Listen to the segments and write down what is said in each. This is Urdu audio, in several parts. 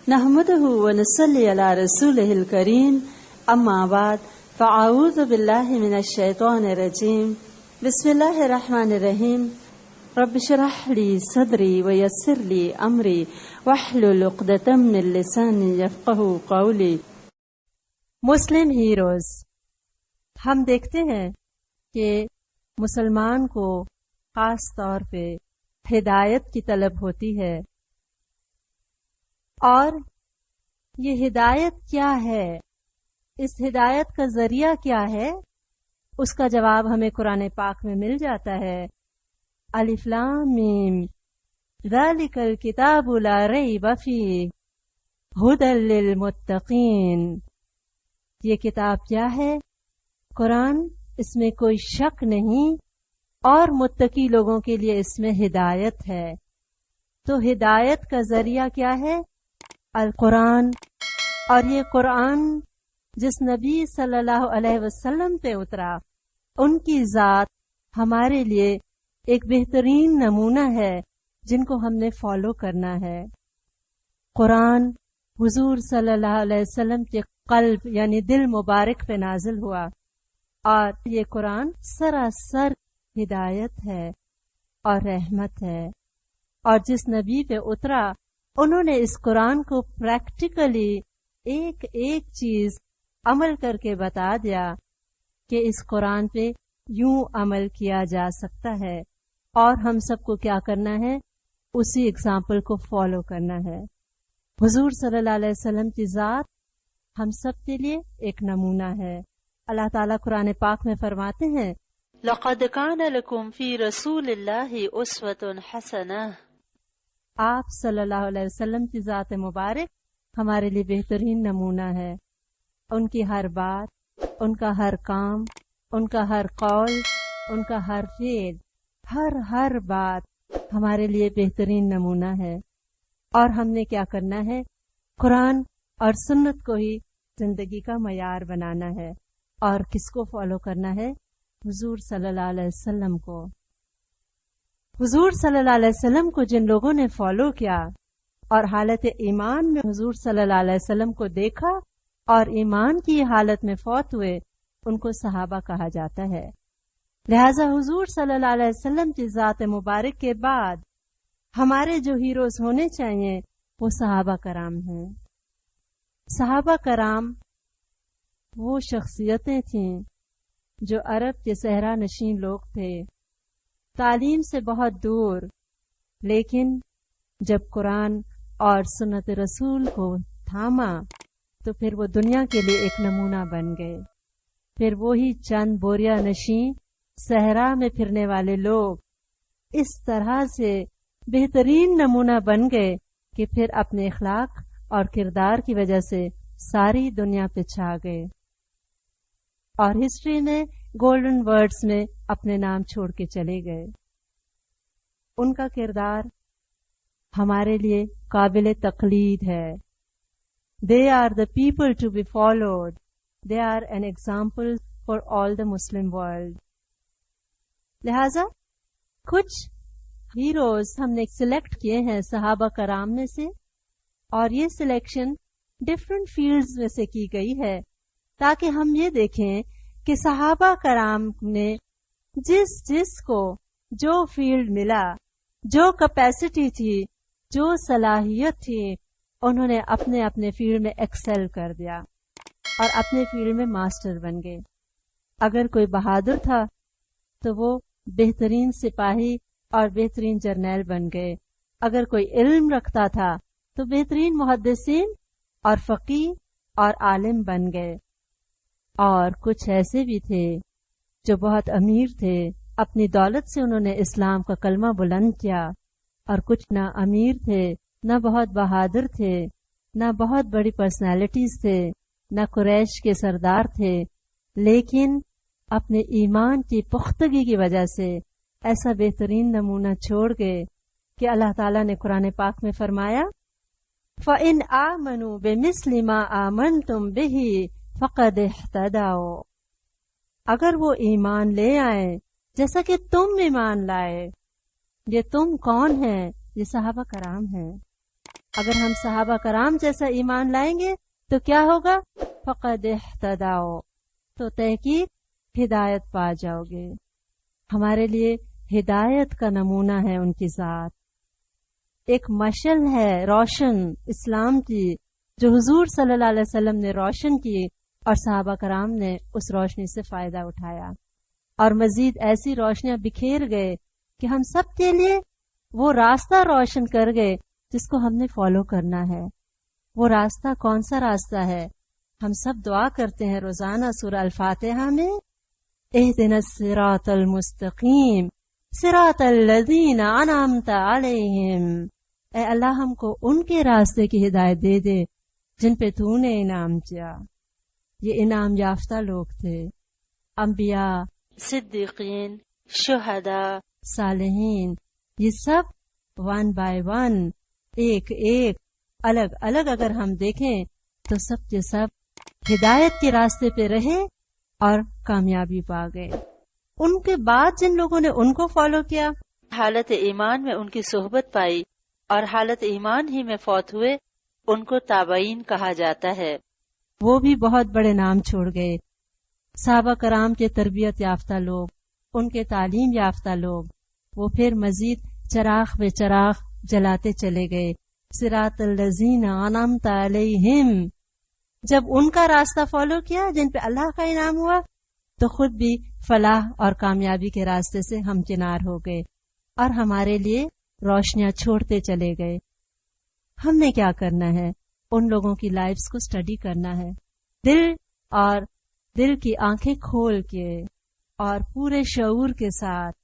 نحمده ونصلي على رسوله الكريم اما بعد فاعوذ بالله من الشيطان الرجيم بسم الله الرحمن الرحيم رب اشرح لي صدري ويسر لي امري واحلل عقدة من لساني يفقهوا قولي۔ مسلم ہیروز، ہم دیکھتے ہیں کہ مسلمان کو خاص طور پہ ہدایت کی طلب ہوتی ہے، اور یہ ہدایت کیا ہے، اس ہدایت کا ذریعہ کیا ہے، اس کا جواب ہمیں قرآن پاک میں مل جاتا ہے۔ الف لام میم ذالک الکتاب لا ریب فیہ ھدی للمتقین۔ یہ کتاب کیا ہے؟ قرآن، اس میں کوئی شک نہیں، اور متقی لوگوں کے لیے اس میں ہدایت ہے۔ تو ہدایت کا ذریعہ کیا ہے؟ القرآن۔ اور یہ قرآن جس نبی صلی اللہ علیہ وسلم پہ اترا، ان کی ذات ہمارے لیے ایک بہترین نمونہ ہے جن کو ہم نے فالو کرنا ہے۔ قرآن حضور صلی اللہ علیہ وسلم کے قلب یعنی دل مبارک پہ نازل ہوا، اور یہ قرآن سراسر ہدایت ہے اور رحمت ہے۔ اور جس نبی پہ اترا، انہوں نے اس قرآن کو پریکٹیکلی ایک ایک چیز عمل کر کے بتا دیا کہ اس قرآن پہ یوں عمل کیا جا سکتا ہے، اور ہم سب کو کیا کرنا ہے؟ اسی اگزامپل کو فالو کرنا ہے۔ حضور صلی اللہ علیہ وسلم کی ذات ہم سب کے لیے ایک نمونہ ہے۔ اللہ تعالیٰ قرآن پاک میں فرماتے ہیں، لقد كان لكم في رسول الله أسوة حسنة۔ آپ صلی اللہ علیہ وسلم کی ذات مبارک ہمارے لیے بہترین نمونہ ہے۔ ان کی ہر بات، ان کا ہر کام، ان کا ہر قول، ان کا ہر فعل، ہر بات ہمارے لیے بہترین نمونہ ہے۔ اور ہم نے کیا کرنا ہے؟ قرآن اور سنت کو ہی زندگی کا معیار بنانا ہے۔ اور کس کو فالو کرنا ہے؟ حضور صلی اللہ علیہ وسلم کو۔ حضور صلی اللہ علیہ وسلم کو جن لوگوں نے فالو کیا اور حالت ایمان میں حضور صلی اللہ علیہ وسلم کو دیکھا اور ایمان کی حالت میں فوت ہوئے، ان کو صحابہ کہا جاتا ہے۔ لہذا حضور صلی اللہ علیہ وسلم کی ذات مبارک کے بعد ہمارے جو ہیروز ہونے چاہیے وہ صحابہ کرام ہیں۔ صحابہ کرام وہ شخصیتیں تھیں جو عرب کے صحرا نشین لوگ تھے، تعلیم سے بہت دور، لیکن جب قرآن اور سنت رسول کو تھاما تو پھر وہ دنیا کے لیے ایک نمونہ بن گئے۔ پھر وہی چند بوریا نشین صحرا میں پھرنے والے لوگ اس طرح سے بہترین نمونہ بن گئے کہ پھر اپنے اخلاق اور کردار کی وجہ سے ساری دنیا پہ چھا گئے، اور ہسٹری میں گولڈن ورڈز میں اپنے نام چھوڑ کے چلے گئے۔ ان کا کردار ہمارے لیے قابل تقلید ہے۔ They are the people to be followed. They are an example for all the Muslim world. لہذا کچھ ہیروز ہم نے سلیکٹ کیے ہیں صحابہ کرام میں سے، اور یہ سلیکشن ڈفرینٹ فیلڈز میں سے کی گئی ہے تاکہ ہم یہ دیکھیں کہ صحابہ کرام نے جس کو جو فیلڈ ملا، جو کیپیسٹی تھی، جو صلاحیت تھی، انہوں نے اپنے اپنے فیلڈ میں ایکسل کر دیا اور اپنے فیلڈ میں ماسٹر بن گئے۔ اگر کوئی بہادر تھا تو وہ بہترین سپاہی اور بہترین جرنیل بن گئے۔ اگر کوئی علم رکھتا تھا تو بہترین محدثین اور فقیہ اور عالم بن گئے۔ اور کچھ ایسے بھی تھے جو بہت امیر تھے، اپنی دولت سے انہوں نے اسلام کا کلمہ بلند کیا، اور کچھ نہ امیر تھے، نہ بہت بہادر تھے، نہ بہت بڑی پرسنالٹیز تھے، نہ قریش کے سردار تھے، لیکن اپنے ایمان کی پختگی کی وجہ سے ایسا بہترین نمونہ چھوڑ گئے کہ اللہ تعالیٰ نے قرآن پاک میں فرمایا، فَإِنْ آمَنُوا بِمِثْلِ مَا آمَنْتُمْ بِهِ فَقَدْ اهْتَدَوْا۔ اگر وہ ایمان لے آئے جیسا کہ تم ایمان لائے۔ یہ تم کون ہیں؟ یہ صحابہ کرام ہیں۔ اگر ہم صحابہ کرام جیسا ایمان لائیں گے تو کیا ہوگا؟ فقد اہتدوا، تو تحقیق ہدایت پا جاؤ گے۔ ہمارے لیے ہدایت کا نمونہ ہے ان کی ذات، ایک مشعل ہے روشن اسلام کی، جو حضور صلی اللہ علیہ وسلم نے روشن کی اور صحابہ کرام نے اس روشنی سے فائدہ اٹھایا، اور مزید ایسی روشنیاں بکھیر گئے کہ ہم سب کے لیے وہ راستہ روشن کر گئے جس کو ہم نے فالو کرنا ہے۔ وہ راستہ کون سا راستہ ہے؟ ہم سب دعا کرتے ہیں روزانہ سورہ الفاتحہ میں، اہدنا الصراط المستقیم صراط الذین انعمت علیہم، اے اللہ ہم کو ان کے راستے کی ہدایت دے دے جن پہ تو نے انعام کیا۔ یہ انعام یافتہ لوگ تھے، انبیاء، صدیقین، شہداء، صالحین، یہ سب ون بائی ون، ایک ایک الگ الگ اگر ہم دیکھیں تو سب کے سب ہدایت کے راستے پہ رہے اور کامیابی پا گئے۔ ان کے بعد جن لوگوں نے ان کو فالو کیا، حالت ایمان میں ان کی صحبت پائی اور حالت ایمان ہی میں فوت ہوئے، ان کو تابعین کہا جاتا ہے۔ وہ بھی بہت بڑے نام چھوڑ گئے۔ صحابہ کرام کے تربیت یافتہ لوگ، ان کے تعلیم یافتہ لوگ، وہ پھر مزید چراغ بے چراغ جلاتے چلے گئے۔ صراط الذین انعمت علیہم، جب ان کا راستہ فالو کیا جن پہ اللہ کا انعام ہوا تو خود بھی فلاح اور کامیابی کے راستے سے ہمکنار ہو گئے اور ہمارے لیے روشنیاں چھوڑتے چلے گئے۔ ہم نے کیا کرنا ہے؟ ان لوگوں کی لائفز کو اسٹڈی کرنا ہے، دل کی آنکھیں کھول کے اور پورے شعور کے ساتھ،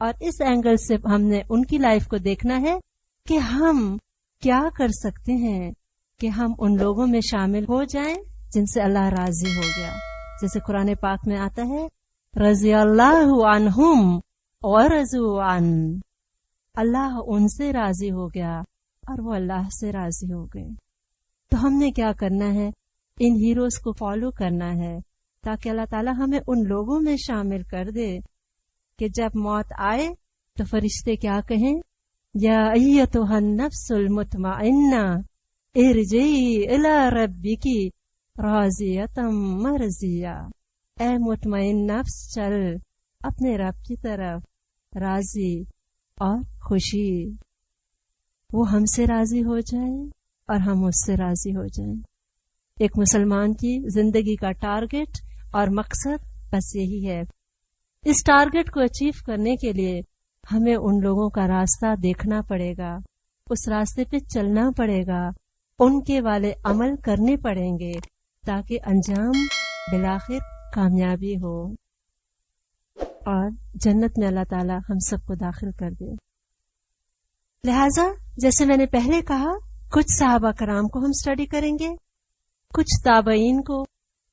اور اس اینگل سے ہم نے ان کی لائف کو دیکھنا ہے کہ ہم کیا کر سکتے ہیں کہ ہم ان لوگوں میں شامل ہو جائیں جن سے اللہ راضی ہو گیا۔ جیسے قرآن پاک میں آتا ہے، رضی اللہ عنہم ورضوا عنہ، اللہ ان سے راضی ہو گیا اور وہ اللہ سے راضی ہو گئے۔ تو ہم نے کیا کرنا ہے؟ ان ہیروز کو فالو کرنا ہے تاکہ اللہ تعالی ہمیں ان لوگوں میں شامل کر دے کہ جب موت آئے تو فرشتے کیا کہیں؟ یا ایتھا النفس المطمئنہ ارجعی الی ربک راضیۃ مرضیہ، اے مطمئن نفس چل اپنے رب کی طرف راضی اور خوشی، وہ ہم سے راضی ہو جائے اور ہم اس سے راضی ہو جائیں۔ ایک مسلمان کی زندگی کا ٹارگٹ اور مقصد بس یہی ہے۔ اس ٹارگٹ کو اچیو کرنے کے لیے ہمیں ان لوگوں کا راستہ دیکھنا پڑے گا، اس راستے پہ چلنا پڑے گا، ان کے والے عمل کرنے پڑیں گے تاکہ انجام بالآخر کامیابی ہو اور جنت میں اللہ تعالی ہم سب کو داخل کر دے۔ لہٰذا جیسے میں نے پہلے کہا، کچھ صحابہ کرام کو ہم اسٹڈی کریں گے، کچھ تابعین کو،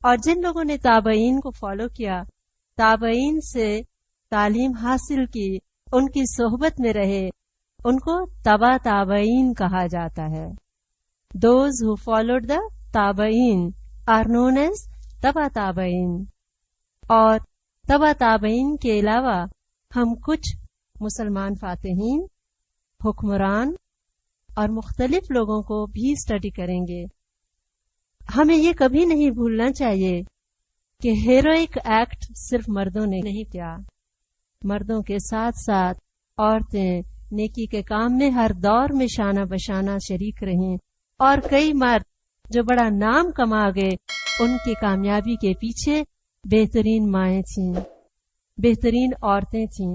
اور جن لوگوں نے تابعین کو فالو کیا، تابعین سے تعلیم حاصل کی، ان کی صحبت میں رہے، ان کو تبع تابعین کہا جاتا ہے۔ Those who followed the تابعین are known as تبع تابعین۔ اور تبع تابعین کے علاوہ ہم کچھ مسلمان فاتحین، حکمران اور مختلف لوگوں کو بھی اسٹڈی کریں گے۔ ہمیں یہ کبھی نہیں بھولنا چاہیے کہ ہیروئک ایکٹ صرف مردوں نے نہیں کیا، مردوں کے ساتھ ساتھ عورتیں نیکی کے کام میں ہر دور میں شانہ بشانہ شریک رہیں، اور کئی مرد جو بڑا نام کما گئے، ان کی کامیابی کے پیچھے بہترین مائیں تھیں، بہترین عورتیں تھیں۔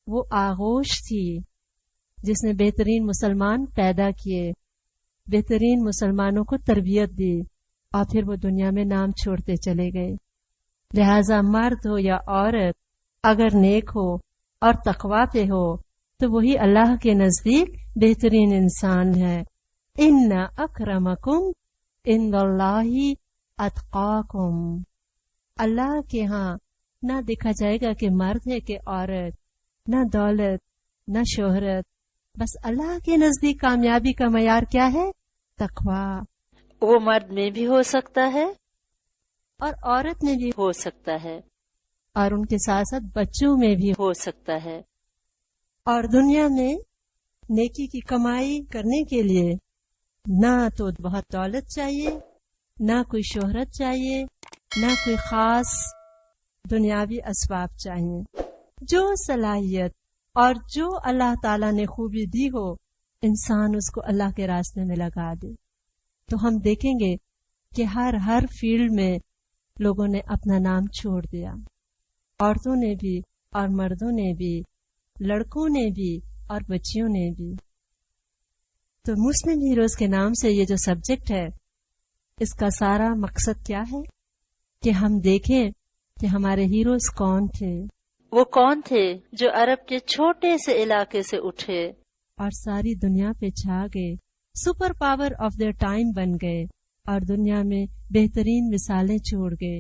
وہ آغوش تھی جس نے بہترین مسلمان پیدا کیے، بہترین مسلمانوں کو تربیت دی، اور پھر وہ دنیا میں نام چھوڑتے چلے گئے۔ لہذا مرد ہو یا عورت اگر نیک ہو اور تقوی پہ ہو تو وہی اللہ کے نزدیک بہترین انسان ہے۔ ان اکرمکم عند اللہ اتقاکم، اللہ کے ہاں نہ دیکھا جائے گا کہ مرد ہے کہ عورت، نہ دولت نہ شہرت، بس اللہ کے نزدیک کامیابی کا معیار کیا ہے؟ تقوی۔ وہ مرد میں بھی ہو سکتا ہے اور عورت میں بھی ہو سکتا ہے اور ان کے ساتھ ساتھ بچوں میں بھی ہو سکتا ہے۔ اور دنیا میں نیکی کی کمائی کرنے کے لیے نہ تو بہت دولت چاہیے، نہ کوئی شہرت چاہیے، نہ کوئی خاص دنیاوی اسباب چاہیے. جو صلاحیت اور جو اللہ تعالیٰ نے خوبی دی ہو، انسان اس کو اللہ کے راستے میں لگا دے. تو ہم دیکھیں گے کہ ہر فیلڈ میں لوگوں نے اپنا نام چھوڑ دیا، عورتوں نے بھی اور مردوں نے بھی، لڑکوں نے بھی اور بچیوں نے بھی. تو مسلم ہیروز کے نام سے یہ جو سبجیکٹ ہے، اس کا سارا مقصد کیا ہے کہ ہم دیکھیں کہ ہمارے ہیروز کون تھے. وہ کون تھے جو عرب کے چھوٹے سے علاقے سے اٹھے اور ساری دنیا پہ چھا گئے، super power of their time بن گئے اور دنیا میں بہترین مثالیں چھوڑ گئے.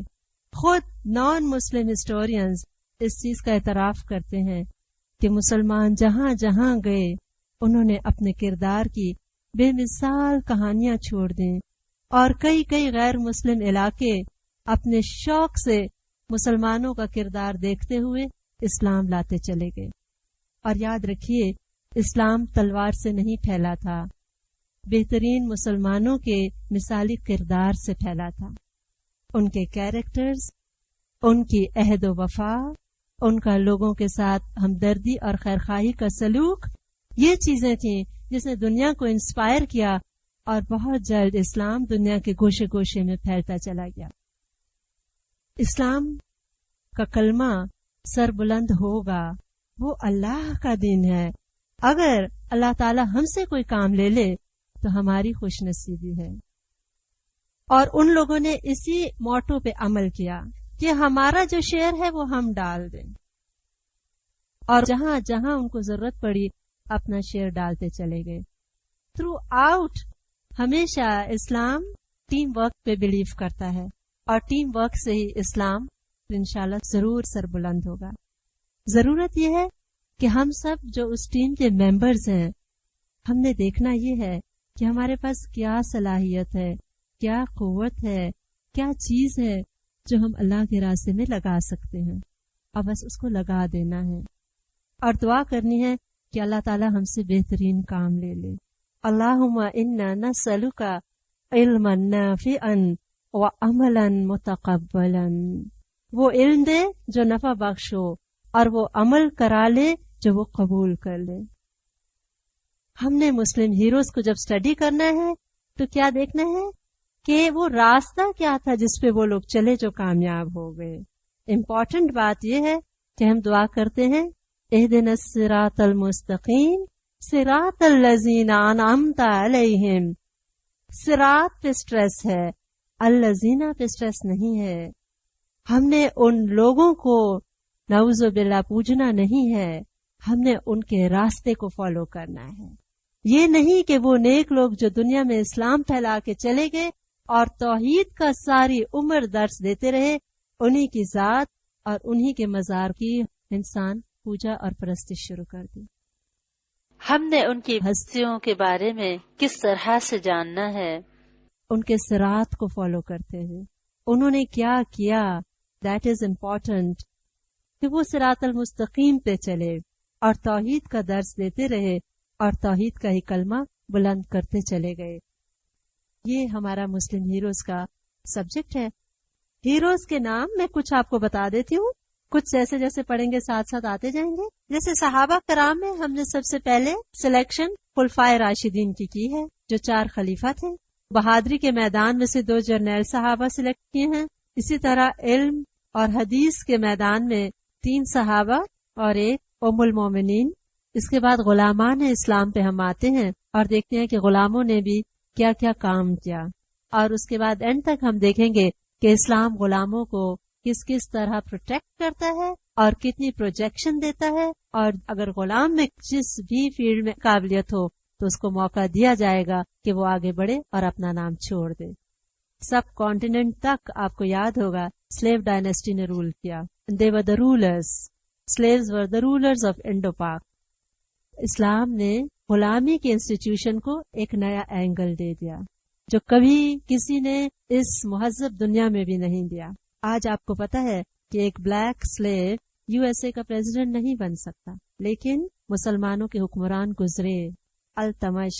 خود نان مسلم ہسٹورینز اس چیز کا اعتراف کرتے ہیں کہ مسلمان جہاں جہاں گئے انہوں نے اپنے کردار کی بے مثال کہانیاں چھوڑ دیں، اور کئی غیر مسلم علاقے اپنے شوق سے مسلمانوں کا کردار دیکھتے ہوئے اسلام لاتے چلے گئے. اور یاد رکھیے، اسلام تلوار سے نہیں پھیلا تھا، بہترین مسلمانوں کے مثالی کردار سے پھیلا تھا. ان کے کیریکٹرز، ان کی عہد و وفا، ان کا لوگوں کے ساتھ ہمدردی اور خیرخواہی کا سلوک، یہ چیزیں تھیں جس نے دنیا کو انسپائر کیا، اور بہت جلد اسلام دنیا کے گوشے گوشے میں پھیلتا چلا گیا. اسلام کا کلمہ سر بلند ہوگا، وہ اللہ کا دین ہے. اگر اللہ تعالی ہم سے کوئی کام لے لے تو ہماری خوش نصیبی ہے. اور ان لوگوں نے اسی موٹو پہ عمل کیا کہ ہمارا جو شیئر ہے وہ ہم ڈال دیں، اور جہاں جہاں ان کو ضرورت پڑی اپنا شیئر ڈالتے چلے گئے. تھرو آؤٹ ہمیشہ اسلام ٹیم ورک پہ بلیو کرتا ہے، اور ٹیم ورک سے ہی اسلام انشاءاللہ ضرور سر بلند ہوگا. ضرورت یہ ہے کہ ہم سب جو اس ٹیم کے ممبرز ہیں، ہم نے دیکھنا یہ ہے کہ ہمارے پاس کیا صلاحیت ہے، کیا قوت ہے، کیا چیز ہے جو ہم اللہ کے راستے میں لگا سکتے ہیں، اور بس اس کو لگا دینا ہے اور دعا کرنی ہے کہ اللہ تعالی ہم سے بہترین کام لے لے. اللہم انا نسألک علما نافعا وعملا متقبلا. وہ علم دے جو نفع بخش ہو، اور وہ عمل کرا لے جو وہ قبول کر لے. ہم نے مسلم ہیروز کو جب اسٹڈی کرنا ہے تو کیا دیکھنا ہے کہ وہ راستہ کیا تھا جس پہ وہ لوگ چلے جو کامیاب ہو گئے. امپورٹنٹ بات یہ ہے کہ ہم دعا کرتے ہیں اہدنا الصراط المستقیم صراط الذین انعمت علیہم. صراط پہ سٹریس ہے، الذین پہ سٹریس نہیں ہے. ہم نے ان لوگوں کو نعوذ باللہ پوجنا نہیں ہے، ہم نے ان کے راستے کو فالو کرنا ہے. یہ نہیں کہ وہ نیک لوگ جو دنیا میں اسلام پھیلا کے چلے گئے اور توحید کا ساری عمر درس دیتے رہے، انہی کی ذات اور انہی کے مزار کی انسان پوجا اور پرستش شروع کر دی. ہم نے ان کی ہستیوں کے بارے میں کس طرح سے جاننا ہے؟ ان کے صراط کو فالو کرتے ہیں. انہوں نے کیا کیا، دیٹ از امپورٹنٹ، کہ وہ صراط المستقیم پہ چلے اور توحید کا درس دیتے رہے اور توحید کا ہی کلمہ بلند کرتے چلے گئے. یہ ہمارا مسلم ہیروز کا سبجیکٹ ہے. ہیروز کے نام میں کچھ آپ کو بتا دیتی ہوں، کچھ جیسے جیسے پڑھیں گے ساتھ ساتھ آتے جائیں گے. جیسے صحابہ کرام میں ہم نے سب سے پہلے سلیکشن خلفائے راشدین کی ہے، جو 4 خلیفہ تھے. بہادری کے میدان میں سے 2 جرنیل صحابہ سلیکٹ کیے ہیں. اسی طرح علم اور حدیث کے میدان میں 3 صحابہ اور 1 ام المومنین. اس کے بعد غلامان اسلام پہ ہم آتے ہیں اور دیکھتے ہیں کہ غلاموں نے بھی کیا کیا کام کیا، اور اس کے بعد اینڈ تک ہم دیکھیں گے کہ اسلام غلاموں کو کس کس طرح پروٹیکٹ کرتا ہے اور کتنی پروجیکشن دیتا ہے، اور اگر غلام میں جس بھی فیلڈ میں قابلیت ہو تو اس کو موقع دیا جائے گا کہ وہ آگے بڑھے اور اپنا نام چھوڑ دے. سب کانٹیننٹ تک آپ کو یاد ہوگا سلیو ڈائنیسٹی نے رول کیا. They were the rulers. Slaves were the rulers of Indo-Pak. اسلام نے غلامی کے انسٹیٹیوشن کو ایک نیا اینگل دے دیا جو کبھی کسی نے اس مہذب دنیا میں بھی نہیں دیا. آج آپ کو پتا ہے کہ ایک بلیک سلیو USA کا پریزیڈنٹ نہیں بن سکتا، لیکن مسلمانوں کے حکمران گزرے. التمش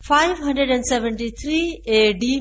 573 AD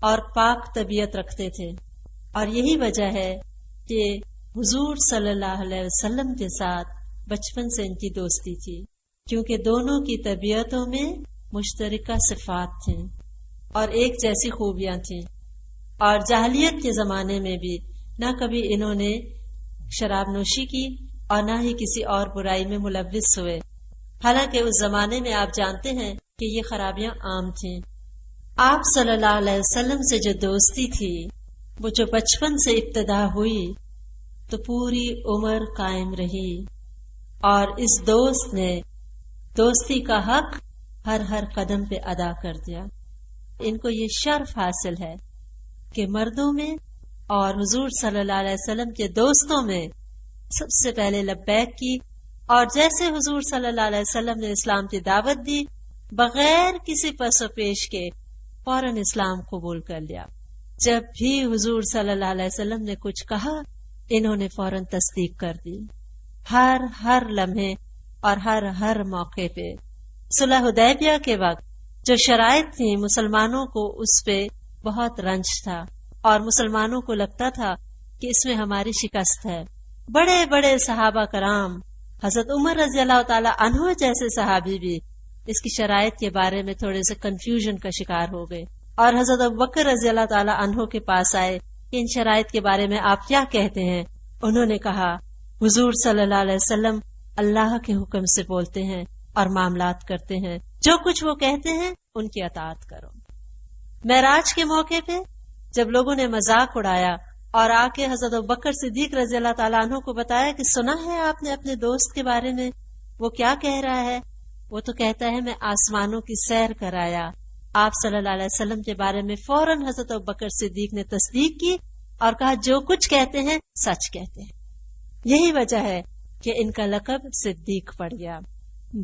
اور پاک طبیعت رکھتے تھے، اور یہی وجہ ہے کہ حضور صلی اللہ علیہ وسلم کے ساتھ بچپن سے ان کی دوستی تھی، کیونکہ دونوں کی طبیعتوں میں مشترکہ صفات تھیں اور ایک جیسی خوبیاں تھیں، اور جاہلیت کے زمانے میں بھی نہ کبھی انہوں نے شراب نوشی کی اور نہ ہی کسی اور برائی میں ملوث ہوئے، حالانکہ اس زمانے میں آپ جانتے ہیں کہ یہ خرابیاں عام تھیں۔ آپ صلی اللہ علیہ وسلم سے جو دوستی تھی وہ جو بچپن سے ابتدا ہوئی تو پوری عمر قائم رہی، اور اس دوست نے دوستی کا حق ہر ہر قدم پہ ادا کر دیا۔ ان کو یہ شرف حاصل ہے کہ مردوں میں اور حضور صلی اللہ علیہ وسلم کے دوستوں میں سب سے پہلے لبیک کی، اور جیسے حضور صلی اللہ علیہ وسلم نے اسلام کی دعوت دی بغیر کسی پس و پیش کے فوراً اسلام قبول کر لیا۔ جب بھی حضور صلی اللہ علیہ وسلم نے کچھ کہا انہوں نے فوراً تصدیق کر دی، ہر لمحے اور ہر موقع پہ۔ صلح حدیبیہ کے وقت جو شرائط تھیں مسلمانوں کو اس پہ بہت رنج تھا، اور مسلمانوں کو لگتا تھا کہ اس میں ہماری شکست ہے۔ بڑے بڑے صحابہ کرام، حضرت عمر رضی اللہ تعالی عنہ جیسے صحابی بھی اس کی شرائط کے بارے میں تھوڑے سے کنفیوژن کا شکار ہو گئے، اور حضرت ابوبکر رضی اللہ تعالی عنہ کے پاس آئے کہ ان شرائط کے بارے میں آپ کیا کہتے ہیں؟ انہوں نے کہا حضور صلی اللہ علیہ وسلم اللہ کے حکم سے بولتے ہیں اور معاملات کرتے ہیں، جو کچھ وہ کہتے ہیں ان کی اطاعت کرو۔ معراج کے موقع پہ جب لوگوں نے مذاق اڑایا اور آ کے حضرت ابوبکر صدیق رضی اللہ تعالیٰ عنہ کو بتایا کہ سنا ہے آپ نے اپنے دوست کے بارے میں، وہ کیا کہہ رہا ہے؟ وہ تو کہتا ہے میں آسمانوں کی سیر کر آیا۔ آپ صلی اللہ علیہ وسلم کے بارے میں فوراً حضرت ابوبکر صدیق نے تصدیق کی اور کہا جو کچھ کہتے ہیں سچ کہتے ہیں۔ یہی وجہ ہے کہ ان کا لقب صدیق پڑ گیا،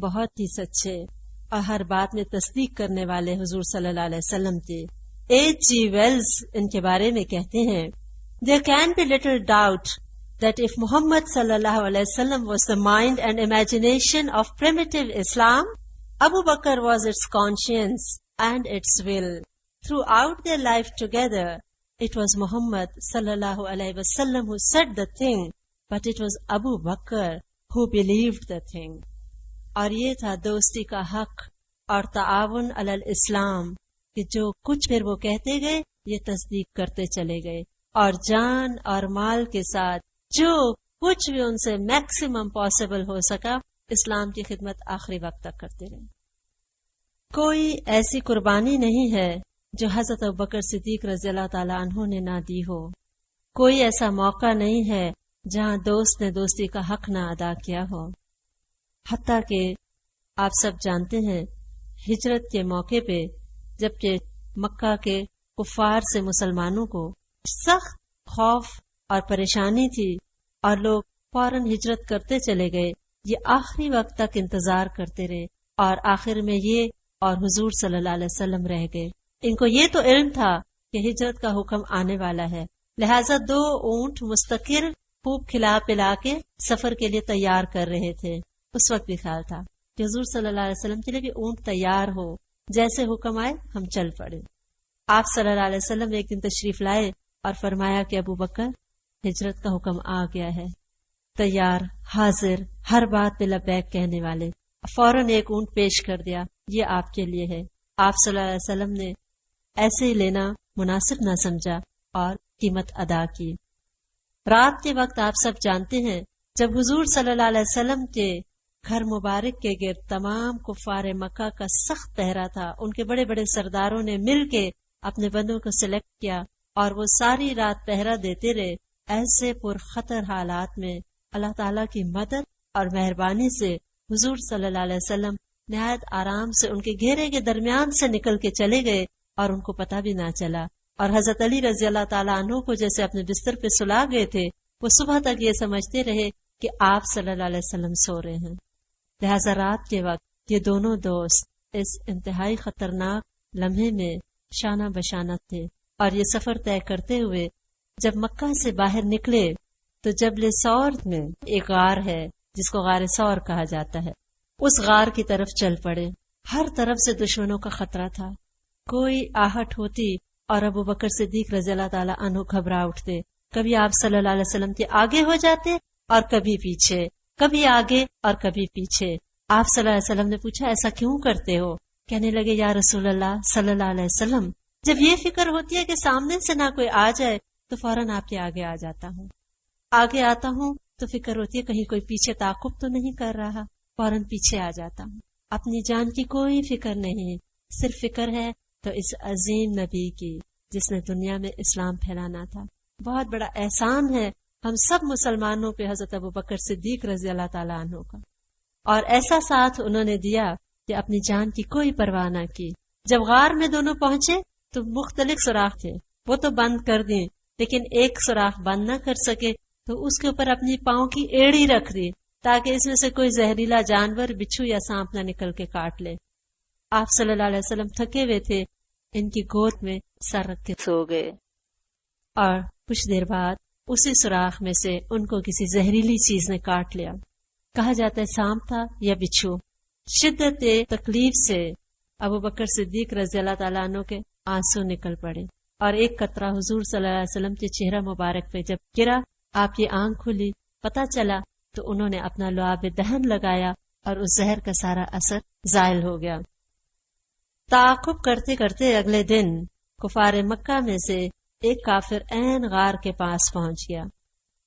بہت ہی سچے اور ہر بات میں تصدیق کرنے والے حضور صلی اللہ علیہ وسلم تھے۔ H.G. Wells ان کے بارے میں کہتے ہیں There can be little doubt that if Muhammad sallallahu alaihi wasallam was the mind and imagination of primitive Islam, Abu Bakr was its conscience and its will. Throughout their life together, it was Muhammad sallallahu alaihi wasallam who said the thing, but it was Abu Bakr who believed the thing. اور یہ تھا دوستی کا حق اور تعاون علی الاسلام کہ جو کچھ پھر وہ کہتے گئے یہ تصدیق کرتے چلے گئے، اور جان اور مال کے ساتھ جو کچھ بھی ان سے میکسیمم پاسبل ہو سکا اسلام کی خدمت آخری وقت تک کرتے رہے۔ کوئی ایسی قربانی نہیں ہے جو حضرت ابوبکر صدیق رضی اللہ تعالیٰ عنہ نے نہ دی ہو، کوئی ایسا موقع نہیں ہے جہاں دوست نے دوستی کا حق نہ ادا کیا ہو۔ حتیٰ کہ آپ سب جانتے ہیں ہجرت کے موقع پہ جبکہ مکہ کے کفار سے مسلمانوں کو سخت خوف اور پریشانی تھی اور لوگ فوراً ہجرت کرتے چلے گئے، یہ آخری وقت تک انتظار کرتے رہے اور آخر میں یہ اور حضور صلی اللہ علیہ وسلم رہ گئے۔ ان کو یہ تو علم تھا کہ ہجرت کا حکم آنے والا ہے، لہٰذا 2 اونٹ مستقل خوب کھلا پلا کے سفر کے لیے تیار کر رہے تھے۔ اس وقت بھی خیال تھا کہ حضور صلی اللہ علیہ وسلم کے لیے بھی اونٹ تیار ہو، جیسے حکم آئے ہم چل پڑے۔ آپ صلی اللہ علیہ وسلم ایک دن تشریف لائے اور فرمایا کہ ابو بکر ہجرت کا حکم آ گیا ہے، تیار حاضر ہر بات پہ لبیک کہنے والے۔ فوراً ایک اونٹ پیش کر دیا، یہ آپ کے لیے ہے۔ آپ صلی اللہ علیہ وسلم نے ایسے ہی لینا مناسب نہ سمجھا اور قیمت ادا کی۔ رات کے وقت آپ سب جانتے ہیں جب حضور صلی اللہ علیہ وسلم کے گھر مبارک کے گرد تمام کفار مکہ کا سخت پہرا تھا، ان کے بڑے بڑے سرداروں نے مل کے اپنے بندوں کو سلیکٹ کیا اور وہ ساری رات پہرا دیتے رہے۔ ایسے پرخطر حالات میں اللہ تعالیٰ کی مدد اور مہربانی سے حضور صلی اللہ علیہ وسلم نہایت آرام سے ان کے گھیرے کے درمیان سے نکل کے چلے گئے اور ان کو پتہ بھی نہ چلا، اور حضرت علی رضی اللہ تعالیٰ عنہ کو جیسے اپنے بستر پہ سلا گئے تھے وہ صبح تک یہ سمجھتے رہے کہ آپ صلی اللہ علیہ وسلم سو رہے ہیں۔ لہٰذا رات کے وقت یہ دونوں دوست اس انتہائی خطرناک لمحے میں شانہ بشانہ تھے، اور یہ سفر طے کرتے ہوئے جب مکہ سے باہر نکلے تو جبل سور میں ایک غار ہے جس کو غار سور کہا جاتا ہے، اس غار کی طرف چل پڑے۔ ہر طرف سے دشمنوں کا خطرہ تھا، کوئی آہٹ ہوتی اور ابو بکر صدیق رضی اللہ تعالیٰ عنہ گھبرا اٹھتے. کبھی آپ صلی اللہ علیہ وسلم کے آگے ہو جاتے اور کبھی پیچھے، کبھی آگے اور کبھی پیچھے. آپ صلی اللہ علیہ وسلم نے پوچھا ایسا کیوں کرتے ہو؟ کہنے لگے یا رسول اللہ صلی اللہ علیہ وسلم، جب یہ فکر ہوتی ہے کہ سامنے سے نہ کوئی آ جائے تو فوراً آپ کے آگے آ جاتا ہوں. آگے آتا ہوں تو فکر ہوتی ہے کہیں کوئی پیچھے تعاقب تو نہیں کر رہا، فوراً پیچھے آ جاتا ہوں. اپنی جان کی کوئی فکر نہیں، صرف فکر ہے تو اس عظیم نبی کی جس نے دنیا میں اسلام پھیلانا تھا. بہت بڑا احسان ہے ہم سب مسلمانوں پہ حضرت ابو بکر صدیق رضی اللہ تعالیٰ عنہ کا. اور ایسا ساتھ انہوں نے دیا کہ اپنی جان کی کوئی پرواہ نہ کی. جب غار میں دونوں پہنچے تو مختلف سوراخ تھے، وہ تو بند کر دیں، لیکن ایک سوراخ بند نہ کر سکے تو اس کے اوپر اپنی پاؤں کی ایڑی رکھ دی تاکہ اس میں سے کوئی زہریلا جانور، بچھو یا سانپ نہ نکل کے کاٹ لے. آپ صلی اللہ علیہ وسلم تھکے ہوئے تھے، ان کی گود میں سر رکھ کے سو گئے اور کچھ دیر بعد اسی سوراخ میں سے ان کو کسی زہریلی چیز نے کاٹ لیا. کہا جاتا ہے سانپ تھا یا بچھو. شدت تکلیف سے ابو بکر صدیق رضی اللہ تعالیٰ عنہ کے آنسو نکل پڑے اور ایک قطرہ حضور صلی اللہ علیہ وسلم کے چہرہ مبارک پہ جب گرا، آپ کی آنکھ کھلی، پتہ چلا تو انہوں نے اپنا لعاب دہن لگایا اور اس زہر کا سارا اثر زائل ہو گیا. تعاقب کرتے کرتے اگلے دن کفار مکہ میں سے ایک کافر عین غار کے پاس پہنچ گیا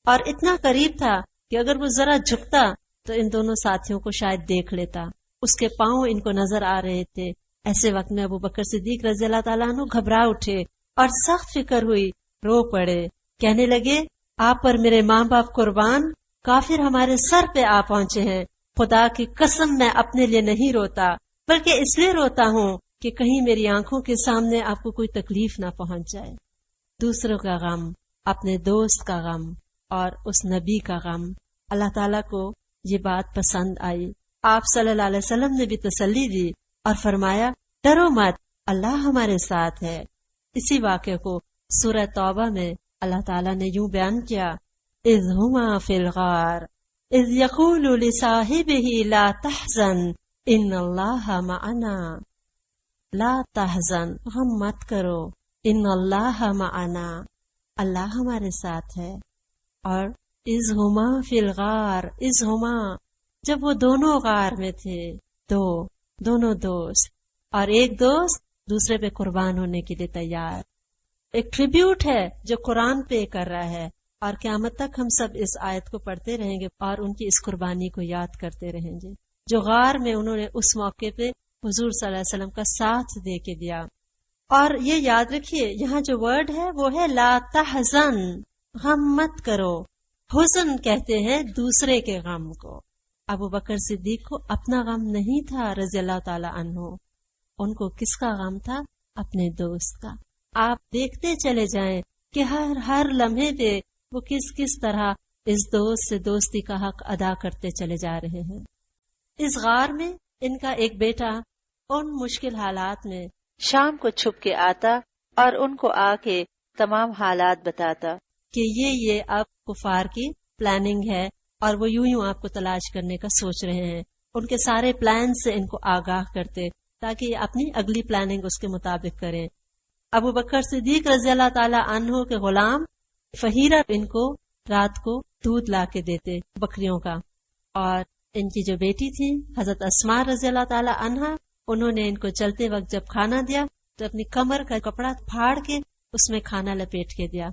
اور اتنا قریب تھا کہ اگر وہ ذرا جھکتا تو ان دونوں ساتھیوں کو شاید دیکھ لیتا. اس کے پاؤں ان کو نظر آ رہے تھے. ایسے وقت میں ابو بکر صدیق رضی اللہ تعالیٰ عنہ گھبرا اٹھے اور سخت فکر ہوئی، رو پڑے. کہنے لگے آپ پر میرے ماں باپ قربان، کافر ہمارے سر پہ آ پہنچے ہیں. خدا کی قسم میں اپنے لیے نہیں روتا بلکہ اس لیے روتا ہوں کہ کہیں میری آنکھوں کے سامنے آپ کو کوئی تکلیف نہ پہنچ جائے. دوسروں کا غم، اپنے دوست کا غم اور اس نبی کا غم. اللہ تعالیٰ کو یہ بات پسند آئی. آپ صلی اللہ علیہ وسلم نے بھی تسلی دی اور فرمایا ڈرو مت، اللہ ہمارے ساتھ ہے. اسی واقعے کو سورہ توبہ میں اللہ تعالیٰ نے یوں بیان کیا، اذ ہما فی الغار اذ یقول لصاحبہ لا تحزن ان اللہ معنا. لا تحزن، غم مت کرو، ان اللہ معنا، اللہ ہمارے ساتھ ہے. اور اذ ہما فی الغار، اذ ہما جب وہ دونوں غار میں تھے، دونوں دوست، اور ایک دوست دوسرے پہ قربان ہونے کے لیے تیار. ایک ٹریبیوٹ ہے جو قرآن پے کر رہا ہے اور قیامت تک ہم سب اس آیت کو پڑھتے رہیں گے اور ان کی اس قربانی کو یاد کرتے رہیں گے جو غار میں انہوں نے اس موقع پہ حضور صلی اللہ علیہ وسلم کا ساتھ دے کے دیا. اور یہ یاد رکھیے یہاں جو ورڈ ہے وہ ہے لا تحزن، غم مت کرو. حزن کہتے ہیں دوسرے کے غم کو. ابو بکر صدیق کو اپنا غم نہیں تھا رضی اللہ تعالی عنہ، ان کو کس کا غم تھا؟ اپنے دوست کا. آپ دیکھتے چلے جائیں کہ ہر لمحے پہ وہ کس طرح اس دوست سے دوستی کا حق ادا کرتے چلے جا رہے ہیں. اس غار میں ان کا ایک بیٹا ان مشکل حالات میں شام کو چھپ کے آتا اور ان کو آ کے تمام حالات بتاتا کہ یہ اب کفار کی پلاننگ ہے اور وہ یوں آپ کو تلاش کرنے کا سوچ رہے ہیں. ان کے سارے پلان سے ان کو آگاہ کرتے تاکہ یہ اپنی اگلی پلاننگ اس کے مطابق کریں. ابو بکر صدیق رضی اللہ تعالی عنہ کے غلام فہیرہ ان کو رات کو دودھ لا کے دیتے بکریوں کا، اور ان کی جو بیٹی تھی حضرت اسماء رضی اللہ تعالی عنہا، انہوں نے ان کو چلتے وقت جب کھانا دیا تو اپنی کمر کا کپڑا پھاڑ کے اس میں کھانا لپیٹ کے دیا.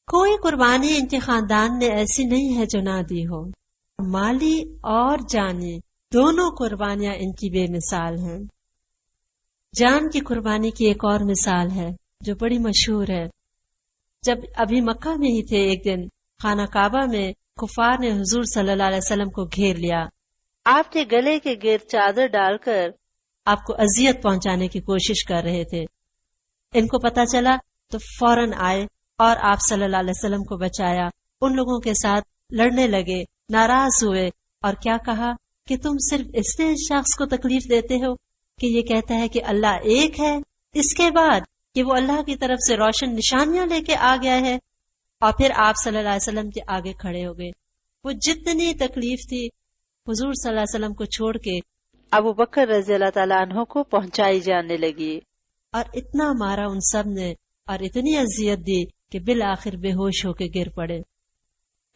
کوئی قربانی ان کے خاندان نے ایسی نہیں ہے جو نہ دی ہو. مالی اور جانی دونوں قربانیاں ان کی بے مثال ہیں. جان کی قربانی کی ایک اور مثال ہے جو بڑی مشہور ہے. جب ابھی مکہ میں ہی تھے، ایک دن خانہ کعبہ میں کفار نے حضور صلی اللہ علیہ وسلم کو گھیر لیا. آپ کے گلے کے گرد چادر ڈال کر آپ کو اذیت پہنچانے کی کوشش کر رہے تھے. ان کو پتا چلا تو فوراً آئے اور آپ صلی اللہ علیہ وسلم کو بچایا. ان لوگوں کے ساتھ لڑنے لگے، ناراض ہوئے اور کیا کہا کہ تم صرف اس لیے شخص کو تکلیف دیتے ہو کہ یہ کہتا ہے کہ اللہ ایک ہے، اس کے بعد کہ وہ اللہ کی طرف سے روشن نشانیاں لے کے آ گیا ہے. اور پھر آپ صلی اللہ علیہ وسلم کے آگے کھڑے ہو گئے. وہ جتنی تکلیف تھی حضور صلی اللہ علیہ وسلم کو چھوڑ کے ابو بکر رضی اللہ تعالیٰ عنہ کو پہنچائی جانے لگی، اور اتنا مارا ان سب نے اور اتنی اذیت دی کہ بالآخر بے ہوش ہو کے گر پڑے۔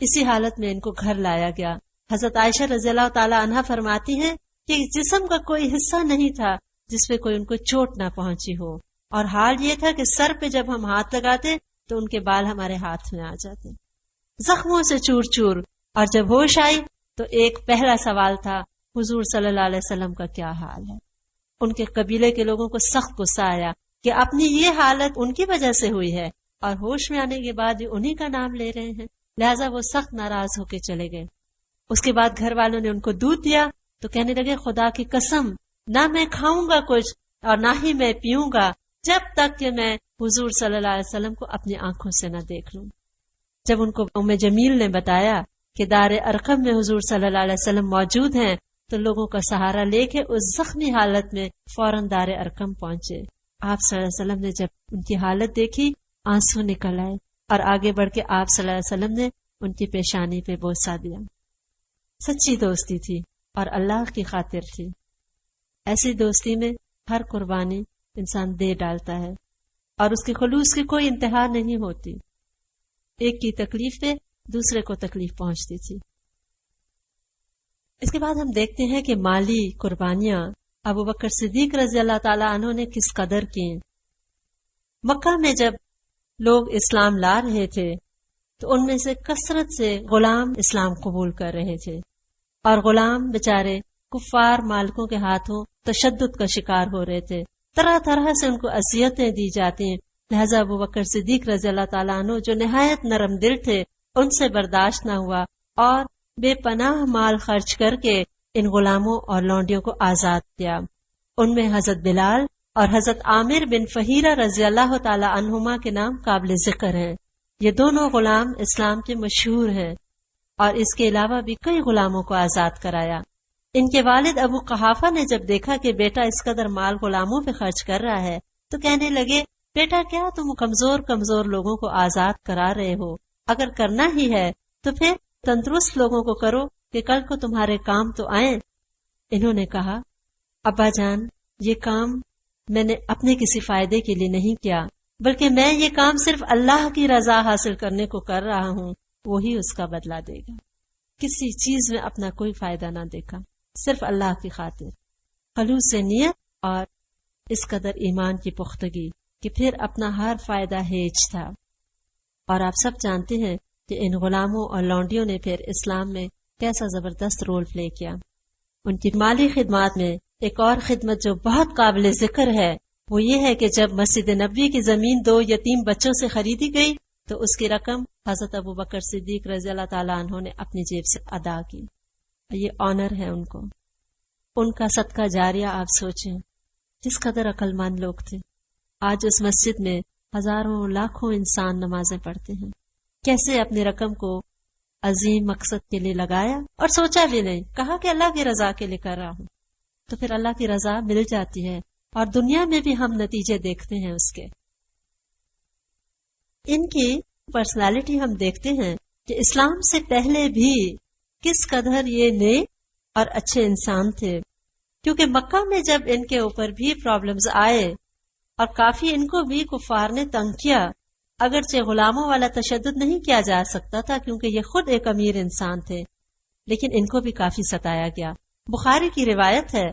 اسی حالت میں ان کو گھر لایا گیا۔ حضرت عائشہ رضی اللہ تعالی عنہا فرماتی ہیں کہ جسم کا کوئی حصہ نہیں تھا جس پہ کوئی ان کو چوٹ نہ پہنچی ہو، اور حال یہ تھا کہ سر پہ جب ہم ہاتھ لگاتے تو ان کے بال ہمارے ہاتھ میں آ جاتے، زخموں سے چور چور۔ اور جب ہوش آئی تو ایک پہلا سوال تھا، حضور صلی اللہ علیہ وسلم کا کیا حال ہے؟ ان کے قبیلے کے لوگوں کو سخت غصہ آیا کہ اپنی یہ حالت ان کی وجہ سے ہوئی ہے، اور ہوش میں آنے کے بعد یہ انہی کا نام لے رہے ہیں، لہٰذا وہ سخت ناراض ہو کے چلے گئے۔ اس کے بعد گھر والوں نے ان کو دودھ دیا تو کہنے لگے خدا کی قسم، نہ میں کھاؤں گا کچھ اور نہ ہی میں پیوں گا جب تک کہ میں حضور صلی اللہ علیہ وسلم کو اپنی آنکھوں سے نہ دیکھ لوں۔ جب ان کو ام جمیل نے بتایا کہ دار ارقم میں حضور صلی اللہ علیہ وسلم موجود ہیں تو لوگوں کا سہارا لے کے اس زخمی حالت میں فوراً دار ارقم پہنچے۔ آپ صلی اللہ علیہ وسلم نے جب ان کی حالت دیکھی آنسو نکل آئے، اور آگے بڑھ کے آپ صلی اللہ علیہ وسلم نے ان کی پیشانی پہ بوسہ دیا۔ سچی دوستی تھی اور اللہ کی خاطر تھی۔ ایسی دوستی میں ہر قربانی انسان دے ڈالتا ہے اور اس کے خلوص کی کوئی انتہا نہیں ہوتی۔ ایک کی تکلیف پہ دوسرے کو تکلیف پہنچتی تھی۔ اس کے بعد ہم دیکھتے ہیں کہ مالی قربانیاں ابو بکر صدیق رضی اللہ تعالی عنہ نے کس قدر کی۔ مکہ میں جب لوگ اسلام لا رہے تھے تو ان میں سے کثرت سے غلام اسلام قبول کر رہے تھے، اور غلام بیچارے کفار مالکوں کے ہاتھوں تشدد کا شکار ہو رہے تھے، طرح طرح سے ان کو اذیتیں دی جاتی ہیں۔ لہذا ابو بکر صدیق رضی اللہ تعالیٰ عنہ جو نہایت نرم دل تھے ان سے برداشت نہ ہوا اور بے پناہ مال خرچ کر کے ان غلاموں اور لونڈیوں کو آزاد کیا۔ ان میں حضرت بلال اور حضرت عامر بن فہیرہ رضی اللہ تعالی عنہما کے نام قابل ذکر ہیں۔ یہ دونوں غلام اسلام کے مشہور ہیں، اور اس کے علاوہ بھی کئی غلاموں کو آزاد کرایا۔ ان کے والد ابو قحافہ نے جب دیکھا کہ بیٹا اس قدر مال غلاموں پہ خرچ کر رہا ہے تو کہنے لگے، بیٹا کیا تم کمزور لوگوں کو آزاد کرا رہے ہو؟ اگر کرنا ہی ہے تو پھر تندرست لوگوں کو کرو کہ کل کو تمہارے کام تو آئیں۔ انہوں نے کہا، ابا جان، یہ کام میں نے اپنے کسی فائدے کے لیے نہیں کیا، بلکہ میں یہ کام صرف اللہ کی رضا حاصل کرنے کو کر رہا ہوں، وہی اس کا بدلہ دے گا۔ کسی چیز میں اپنا کوئی فائدہ نہ دیکھا، صرف اللہ کی خاطر، خلوص سے نیت اور اس قدر ایمان کی پختگی کہ پھر اپنا ہر فائدہ ہیج تھا۔ اور آپ سب جانتے ہیں کہ ان غلاموں اور لونڈیوں نے پھر اسلام میں کیسا زبردست رول پلے کیا۔ ان کی مالی خدمات میں ایک اور خدمت جو بہت قابل ذکر ہے وہ یہ ہے کہ جب مسجد نبوی کی زمین 2 یتیم بچوں سے خریدی گئی تو اس کی رقم حضرت ابو بکر صدیق رضی اللہ تعالیٰ عنہ نے اپنی جیب سے ادا کی۔ یہ آنر ہے ان کو، ان کا صدقہ جاریہ۔ آپ سوچیں جس قدر عقل مند لوگ تھے، آج اس مسجد میں ہزاروں لاکھوں انسان نمازیں پڑھتے ہیں، کیسے اپنی رقم کو عظیم مقصد کے لیے لگایا اور سوچا بھی نہیں، کہا کہ اللہ کی رضا کے لیے کر رہا ہوں، تو پھر اللہ کی رضا مل جاتی ہے اور دنیا میں بھی ہم نتیجے دیکھتے ہیں اس کے۔ ان کی پرسنالٹی ہم دیکھتے ہیں کہ اسلام سے پہلے بھی کس قدر یہ نیک اور اچھے انسان تھے، کیونکہ مکہ میں جب ان کے اوپر بھی پرابلمز آئے اور کافی ان کو بھی کفار نے تنگ کیا، اگرچہ غلاموں والا تشدد نہیں کیا جا سکتا تھا کیونکہ یہ خود ایک امیر انسان تھے، لیکن ان کو بھی کافی ستایا گیا۔ بخاری کی روایت ہے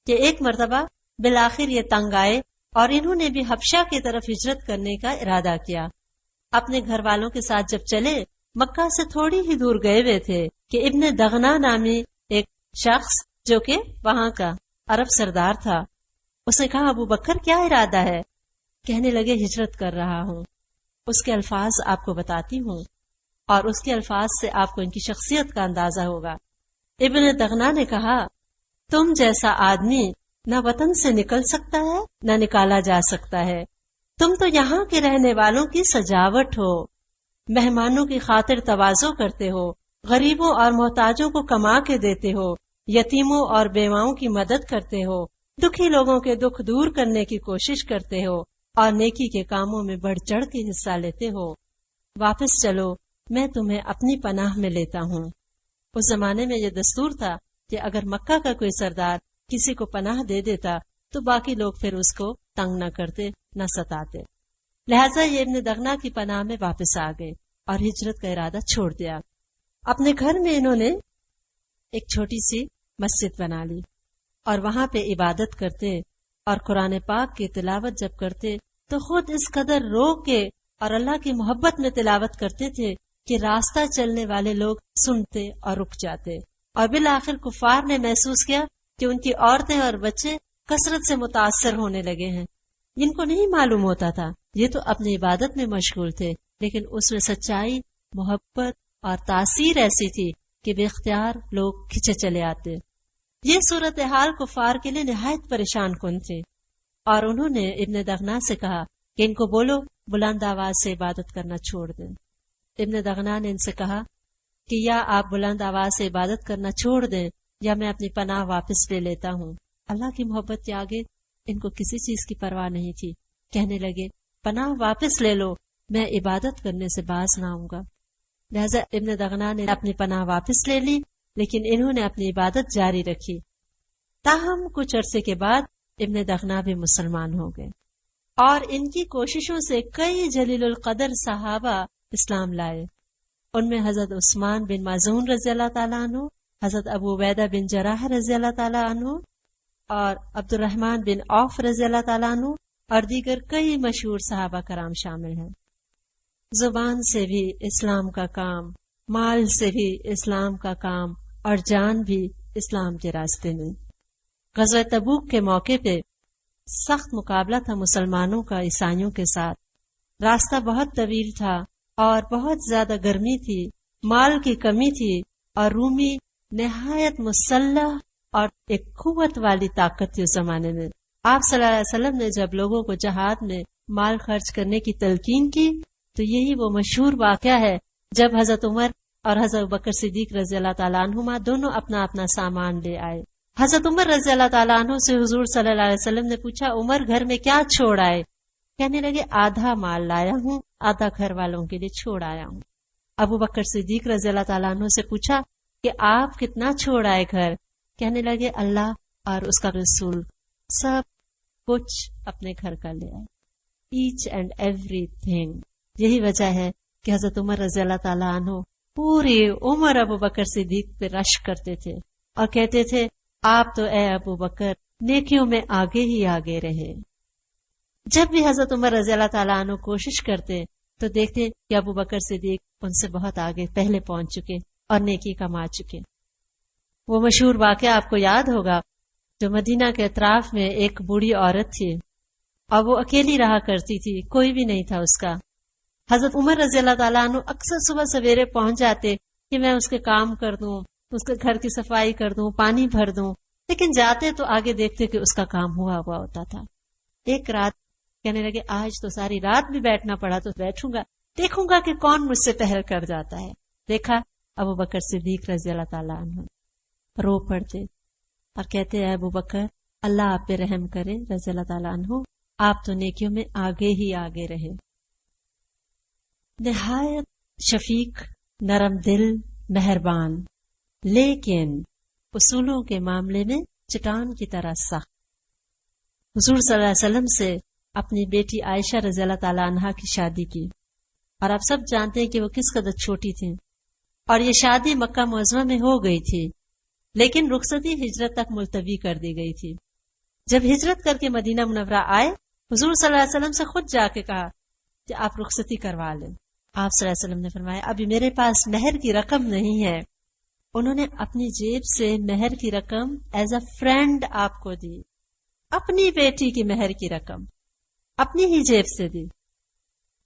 کہ ایک مرتبہ بالآخر یہ تنگ آئے اور انہوں نے بھی حبشہ کی طرف ہجرت کرنے کا ارادہ کیا۔ اپنے گھر والوں کے ساتھ جب چلے، مکہ سے تھوڑی ہی دور گئے ہوئے تھے کہ ابن دغنا نامی ایک شخص جو کہ وہاں کا عرب سردار تھا، اس نے کہا، ابو بکر کیا ارادہ ہے؟ کہنے لگے، ہجرت کر رہا ہوں۔ اس کے الفاظ آپ کو بتاتی ہوں اور اس کے الفاظ سے آپ کو ان کی شخصیت کا اندازہ ہوگا۔ ابن دغنا نے کہا، تم جیسا آدمی نہ وطن سے نکل سکتا ہے نہ نکالا جا سکتا ہے، تم تو یہاں کے رہنے والوں کی سجاوٹ ہو، مہمانوں کی خاطر تواضع کرتے ہو، غریبوں اور محتاجوں کو کما کے دیتے ہو، یتیموں اور بیواؤں کی مدد کرتے ہو، دکھی لوگوں کے دکھ دور کرنے کی کوشش کرتے ہو اور نیکی کے کاموں میں بڑھ چڑھ کے حصہ لیتے ہو۔ واپس چلو، میں تمہیں اپنی پناہ میں لیتا ہوں۔ اس زمانے میں یہ دستور تھا کہ اگر مکہ کا کوئی سردار کسی کو پناہ دے دیتا تو باقی لوگ پھر اس کو تنگ نہ کرتے، نہ ستاتے، لہٰذا یہ ابن دغنا کی پناہ میں واپس آ گئے اور ہجرت کا ارادہ چھوڑ دیا۔ اپنے گھر میں انہوں نے ایک چھوٹی سی مسجد بنا لی اور وہاں پہ عبادت کرتے اور قرآن پاک کی تلاوت جب کرتے تو خود اس قدر رو کے اور اللہ کی محبت میں تلاوت کرتے تھے کہ راستہ چلنے والے لوگ سنتے اور رک جاتے، اور بالآخر کفار نے محسوس کیا کہ ان کی عورتیں اور بچے کثرت سے متاثر ہونے لگے ہیں۔ جن کو نہیں معلوم ہوتا تھا، یہ تو اپنی عبادت میں مشغول تھے، لیکن اس میں سچائی، محبت اور تاثیر ایسی تھی کہ بے اختیار لوگ کھچے چلے آتے۔ یہ صورتحال کفار کے لیے نہایت پریشان کن تھی، اور انہوں نے ابن دغنا سے کہا کہ ان کو بولو بلند آواز سے عبادت کرنا چھوڑ دیں۔ ابن دغنا نے ان سے کہا کہ یا آپ بلند آواز سے عبادت کرنا چھوڑ دیں یا میں اپنی پناہ واپس لے لیتا ہوں۔ اللہ کی محبت کے آگے ان کو کسی چیز کی پرواہ نہیں تھی۔ کہنے لگے پناہ واپس لے لو، میں عبادت کرنے سے باز نہ آؤں گا۔ لہذا ابن دغنا نے اپنی پناہ واپس لے لی، لیکن انہوں نے اپنی عبادت جاری رکھی۔ تاہم کچھ عرصے کے بعد ابن دغنا بھی مسلمان ہو گئے، اور ان کی کوششوں سے کئی جلیل القدر صحابہ اسلام لائے۔ ان میں حضرت عثمان بن مظعون رضی اللہ تعالیٰ عنہ، حضرت ابو عبیدہ بن جراح رضی اللہ تعالیٰ عنہ، اور عبد الرحمن بن عوف رضی اللہ تعالیٰ عنہ، اور دیگر کئی مشہور صحابہ کرام شامل ہیں۔ زبان سے بھی اسلام کا کام، مال سے بھی اسلام کا کام، اور جان بھی اسلام کے راستے میں۔ غزوہ تبوک کے موقع پہ سخت مقابلہ تھا مسلمانوں کا عیسائیوں کے ساتھ۔ راستہ بہت طویل تھا اور بہت زیادہ گرمی تھی، مال کی کمی تھی، اور رومی نہایت مسلح اور ایک قوت والی طاقت تھی اس زمانے میں۔ آپ صلی اللہ علیہ وسلم نے جب لوگوں کو جہاد میں مال خرچ کرنے کی تلقین کی تو یہی وہ مشہور واقعہ ہے جب حضرت عمر اور حضرت بکر صدیق رضی اللہ تعالیٰ عنہما دونوں اپنا اپنا سامان لے آئے۔ حضرت عمر رضی اللہ تعالیٰ عنہ سے حضور صلی اللہ علیہ وسلم نے پوچھا عمر گھر میں کیا چھوڑ آئے؟ کہنے لگے آدھا مال لایا ہوں، آدھا گھر والوں کے لیے چھوڑ آیا ہوں۔ ابو بکر صدیق رضی اللہ تعالیٰ عنہ سے پوچھا کہ آپ کتنا چھوڑ آئے گھر؟ کہنے لگے اللہ اور اس کا رسول سب کچھ اپنے گھر کا لے آئے، ایچ اینڈ ایوری تھنگ۔ یہی وجہ ہے کہ حضرت عمر رضی اللہ تعالیٰ عنہ پوری عمر ابو بکر صدیق پہ رشک کرتے تھے اور کہتے تھے آپ تو اے ابو بکر نیکیوں میں آگے ہی آگے رہے۔ جب بھی حضرت عمر رضی اللہ تعالیٰ عنہ کوشش کرتے تو دیکھتے کہ ابو بکر صدیق ان سے بہت آگے پہلے پہنچ چکے اور نیکی کما چکے۔ وہ مشہور واقعہ آپ کو یاد ہوگا جو مدینہ کے اطراف میں ایک بوڑھی عورت تھی اور وہ اکیلی رہا کرتی تھی، کوئی بھی نہیں تھا اس کا۔ حضرت عمر رضی اللہ تعالیٰ عنہ اکثر صبح سویرے پہنچ جاتے کہ میں اس کے کام کر دوں، اس کے گھر کی صفائی کر دوں، پانی بھر دوں، لیکن جاتے تو آگے دیکھتے کہ اس کا کام ہوا ہوتا تھا۔ ایک رات کہنے لگے آج تو ساری رات بھی بیٹھنا پڑا تو بیٹھوں گا، دیکھوں گا کہ کون مجھ سے پہل کر جاتا ہے۔ دیکھا ابو بکر صدیق رضی اللہ تعالیٰ عنہ رو پڑتے اور کہتے ہیں ابو بکر اللہ آپ پہ رحم کرے رضی اللہ تعالیٰ عنہ، آپ تو نیکیوں میں آگے ہی آگے رہے۔ نہایت شفیق، نرم دل، مہربان، لیکن اصولوں کے معاملے میں چٹان کی طرح سخت۔ حضور صلی اللہ علیہ وسلم سے اپنی بیٹی عائشہ رضی اللہ تعالیٰ عنہا کی شادی کی، اور آپ سب جانتے ہیں کہ وہ کس قدر چھوٹی تھیں، اور یہ شادی مکہ معظمہ میں ہو گئی تھی، لیکن رخصتی ہجرت تک ملتوی کر دی گئی تھی۔ جب ہجرت کر کے مدینہ منورہ آئے، حضور صلی اللہ علیہ وسلم سے خود جا کے کہا کہ آپ رخصتی کروا لیں۔ آپ صلی اللہ علیہ وسلم نے فرمایا ابھی میرے پاس مہر کی رقم نہیں ہے۔ انہوں نے اپنی جیب سے مہر کی رقم ایز اے فرینڈ آپ کو دی، اپنی بیٹی کی مہر کی رقم اپنی ہی جیب سے دی،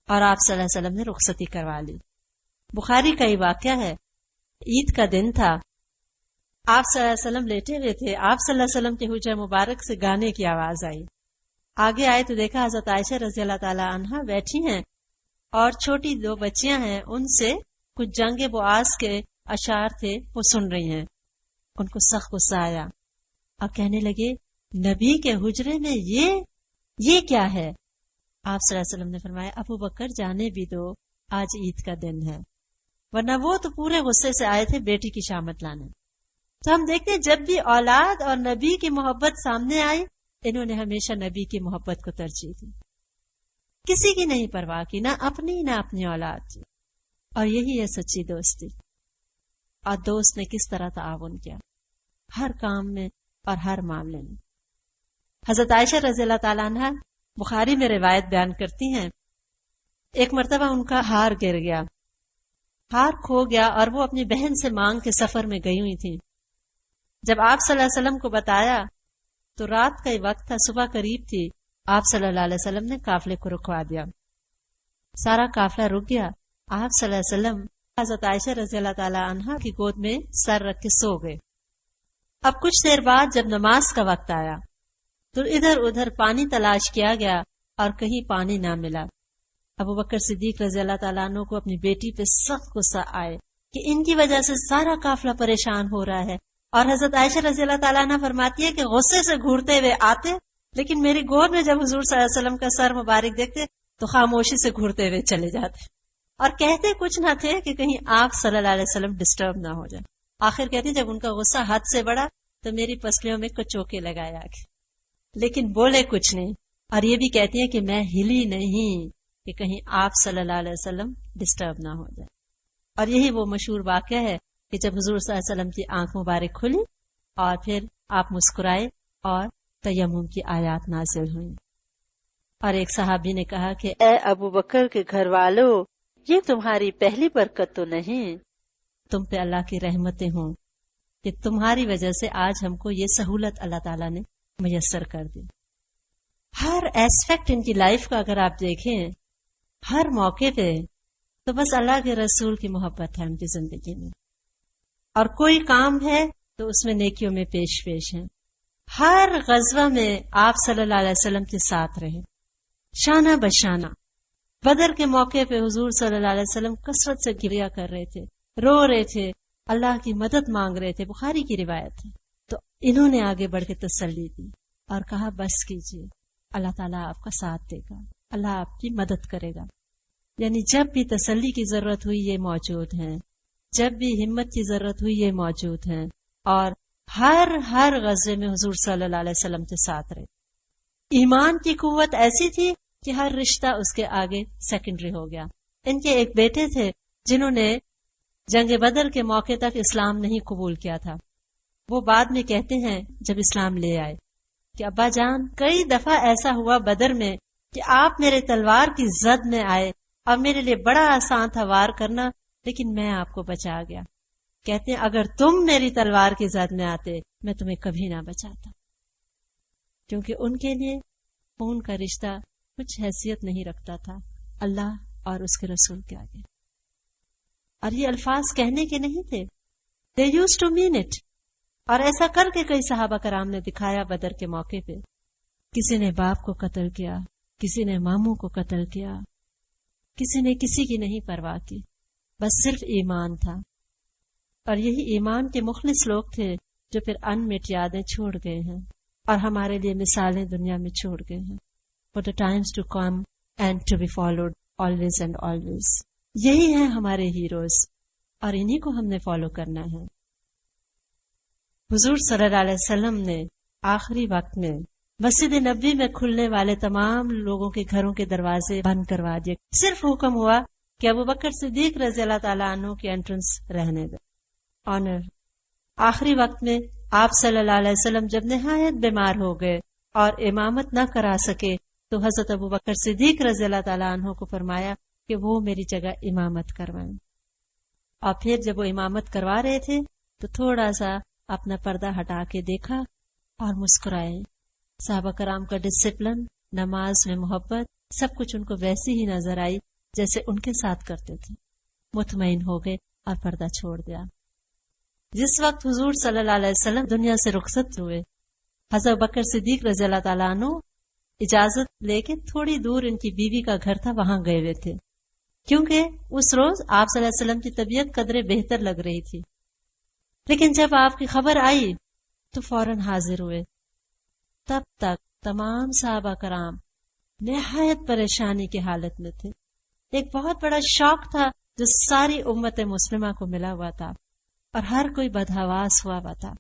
اور آپ صلی اللہ علیہ وسلم نے رخصتی کروا لی۔ بخاری کا یہ واقعہ ہے، عید کا دن تھا، آپ صلی اللہ علیہ وسلم لیٹے ہوئے تھے، آپ صلی اللہ علیہ وسلم کے حجرہ مبارک سے گانے کی آواز آئی۔ آگے آئے تو دیکھا حضرت عائشہ رضی اللہ تعالیٰ عنہا بیٹھی ہیں اور چھوٹی دو بچیاں ہیں، ان سے کچھ جنگ بعاث کے اشعار تھے وہ سن رہی ہیں۔ ان کو سخت غصہ آیا اور کہنے لگے نبی کے حجرے میں یہ کیا ہے؟ آپ صلی اللہ علیہ وسلم نے فرمایا ابو بکر جانے بھی دو، آج عید کا دن ہے، ورنہ وہ تو پورے غصے سے آئے تھے بیٹی کی شامت لانے۔ تو ہم دیکھتے ہیں جب بھی اولاد اور نبی کی محبت سامنے آئی، انہوں نے ہمیشہ نبی کی محبت کو ترجیح دی۔ کسی کی نہیں پرواہ کی، نہ اپنی نہ اپنی اولاد کی. اور یہی ہے سچی دوستی. اور دوست نے کس طرح تعاون کیا ہر کام میں اور ہر معاملے میں. حضرت عائشہ رضی اللہ تعالیٰ عنہ بخاری میں روایت بیان کرتی ہیں، ایک مرتبہ ان کا ہار گر گیا، ہار کھو گیا، اور وہ اپنی بہن سے مانگ کے سفر میں گئی ہوئی تھی. جب آپ صلی اللہ علیہ وسلم کو بتایا تو رات کا ہی وقت تھا، صبح قریب تھی. آپ صلی اللہ علیہ وسلم نے قافلے کو رکوا دیا، سارا قافلہ رک گیا. آپ صلی اللہ علیہ وسلم حضرت عائشہ رضی اللہ تعالی عنہا کی گود میں سر رکھ کے سو گئے. اب کچھ دیر بعد جب نماز کا وقت آیا تو ادھر ادھر پانی تلاش کیا گیا اور کہیں پانی نہ ملا. ابو بکر صدیق رضی اللہ تعالیٰ عنہ کو اپنی بیٹی پہ سخت غصہ آئے کہ ان کی وجہ سے سارا قافلہ پریشان ہو رہا ہے. اور حضرت عائشہ رضی اللہ تعالیٰ عنہ فرماتی ہے کہ غصے سے گھورتے ہوئے آتے، لیکن میری گود میں جب حضور صلی اللہ علیہ وسلم کا سر مبارک دیکھتے تو خاموشی سے گھورتے ہوئے چلے جاتے، اور کہتے کچھ نہ تھے کہ کہیں آپ صلی اللہ علیہ وسلم ڈسٹرب نہ ہو جائے. آخر کہتے جب ان کا غصہ حد سے بڑھا تو میری پسلیوں میں کچوکے لگایا آگے، لیکن بولے کچھ نہیں. اور یہ بھی کہتی ہیں کہ میں ہلی نہیں کہ کہیں آپ صلی اللہ علیہ وسلم ڈسٹرب نہ ہو جائے. اور یہی وہ مشہور واقعہ ہے کہ جب حضور صلی اللہ علیہ وسلم کی آنکھ مبارک کھلی اور پھر آپ مسکرائے اور تیمم کی آیات نازل ہوئی. اور ایک صحابی نے کہا کہ اے ابو بکر کے گھر والوں، یہ تمہاری پہلی برکت تو نہیں، تم پہ اللہ کی رحمتیں ہوں کہ تمہاری وجہ سے آج ہم کو یہ سہولت اللہ تعالیٰ نے میسر کر دی. ہر ایسپیکٹ ان کی لائف کا اگر آپ دیکھیں، ہر موقع پہ تو بس اللہ کے رسول کی محبت ہے ان کی زندگی میں، اور کوئی کام ہے تو اس میں نیکیوں میں پیش پیش ہیں. ہر غزوہ میں آپ صلی اللہ علیہ وسلم کے ساتھ رہے، شانہ بشانہ. بدر کے موقع پہ حضور صلی اللہ علیہ وسلم کثرت سے گریہ کر رہے تھے، رو رہے تھے، اللہ کی مدد مانگ رہے تھے، بخاری کی روایت ہے. تو انہوں نے آگے بڑھ کے تسلی دی اور کہا بس کیجیے، اللہ تعالیٰ آپ کا ساتھ دے گا، اللہ آپ کی مدد کرے گا. یعنی جب بھی تسلی کی ضرورت ہوئی یہ موجود ہیں، جب بھی ہمت کی ضرورت ہوئی یہ موجود ہیں، اور ہر غزوے میں حضور صلی اللہ علیہ وسلم کے ساتھ رہے. ایمان کی قوت ایسی تھی کہ ہر رشتہ اس کے آگے سیکنڈری ہو گیا. ان کے ایک بیٹے تھے جنہوں نے جنگ بدر کے موقع تک اسلام نہیں قبول کیا تھا. وہ بعد میں کہتے ہیں جب اسلام لے آئے کہ ابا جان کئی دفعہ ایسا ہوا بدر میں کہ آپ میرے تلوار کی زد میں آئے اور میرے لیے بڑا آسان تھا وار کرنا، لیکن میں آپ کو بچا گیا. کہتے ہیں اگر تم میری تلوار کی زد میں آتے میں تمہیں کبھی نہ بچاتا، کیونکہ ان کے لیے خون کا رشتہ کچھ حیثیت نہیں رکھتا تھا اللہ اور اس کے رسول کے آگے. اور یہ الفاظ کہنے کے نہیں تھے، they used to mean it. اور ایسا کر کے کئی صحابہ کرام نے دکھایا بدر کے موقع پہ. کسی نے باپ کو قتل کیا، کسی نے ماموں کو قتل کیا، کسی نے کسی کی نہیں پرواہ کی، بس صرف ایمان تھا. اور یہی ایمان کے مخلص لوگ تھے جو پھر انمٹ یادیں چھوڑ گئے ہیں اور ہمارے لیے مثالیں دنیا میں چھوڑ گئے ہیں. For the times to come and to be followed always and always. یہی ہیں ہمارے ہیروز اور انہی کو ہم نے فالو کرنا ہے. حضور صلی اللہ علیہ وسلم نے آخری وقت میں مسجد نبوی میں کھلنے والے تمام لوگوں کے گھروں کے دروازے بند کروا دیے. صرف حکم ہوا کہ ابو بکر صدیق رضی اللہ تعالیٰ عنہ کی انٹرنس رہنے دے. آنر. آخری وقت میں آپ صلی اللہ علیہ وسلم جب نہایت بیمار ہو گئے اور امامت نہ کرا سکے تو حضرت ابو بکر صدیق رضی اللہ تعالیٰ عنہ کو فرمایا کہ وہ میری جگہ امامت کروائیں. اور پھر جب وہ امامت کروا رہے تھے تو تھوڑا سا اپنا پردہ ہٹا کے دیکھا اور مسکرائے. صحابہ کرام کا ڈسپلن، نماز میں محبت، سب کچھ ان کو ویسی ہی نظر آئی جیسے ان کے ساتھ کرتے تھے. مطمئن ہو گئے اور پردہ چھوڑ دیا. جس وقت حضور صلی اللہ علیہ وسلم دنیا سے رخصت ہوئے، حضرت بکر صدیق رضی اللہ تعالیٰ عنہ اجازت لے کے تھوڑی دور ان کی بیوی کا گھر تھا، وہاں گئے ہوئے تھے، کیونکہ اس روز آپ صلی اللہ علیہ وسلم کی طبیعت قدرے بہتر لگ رہی تھی. لیکن جب آپ کی خبر آئی تو فوراً حاضر ہوئے. تب تک تمام صحابہ کرام نہایت پریشانی کی حالت میں تھے. ایک بہت بڑا شوق تھا جو ساری امت مسلمہ کو ملا ہوا تھا اور ہر کوئی بدحواس ہوا تھا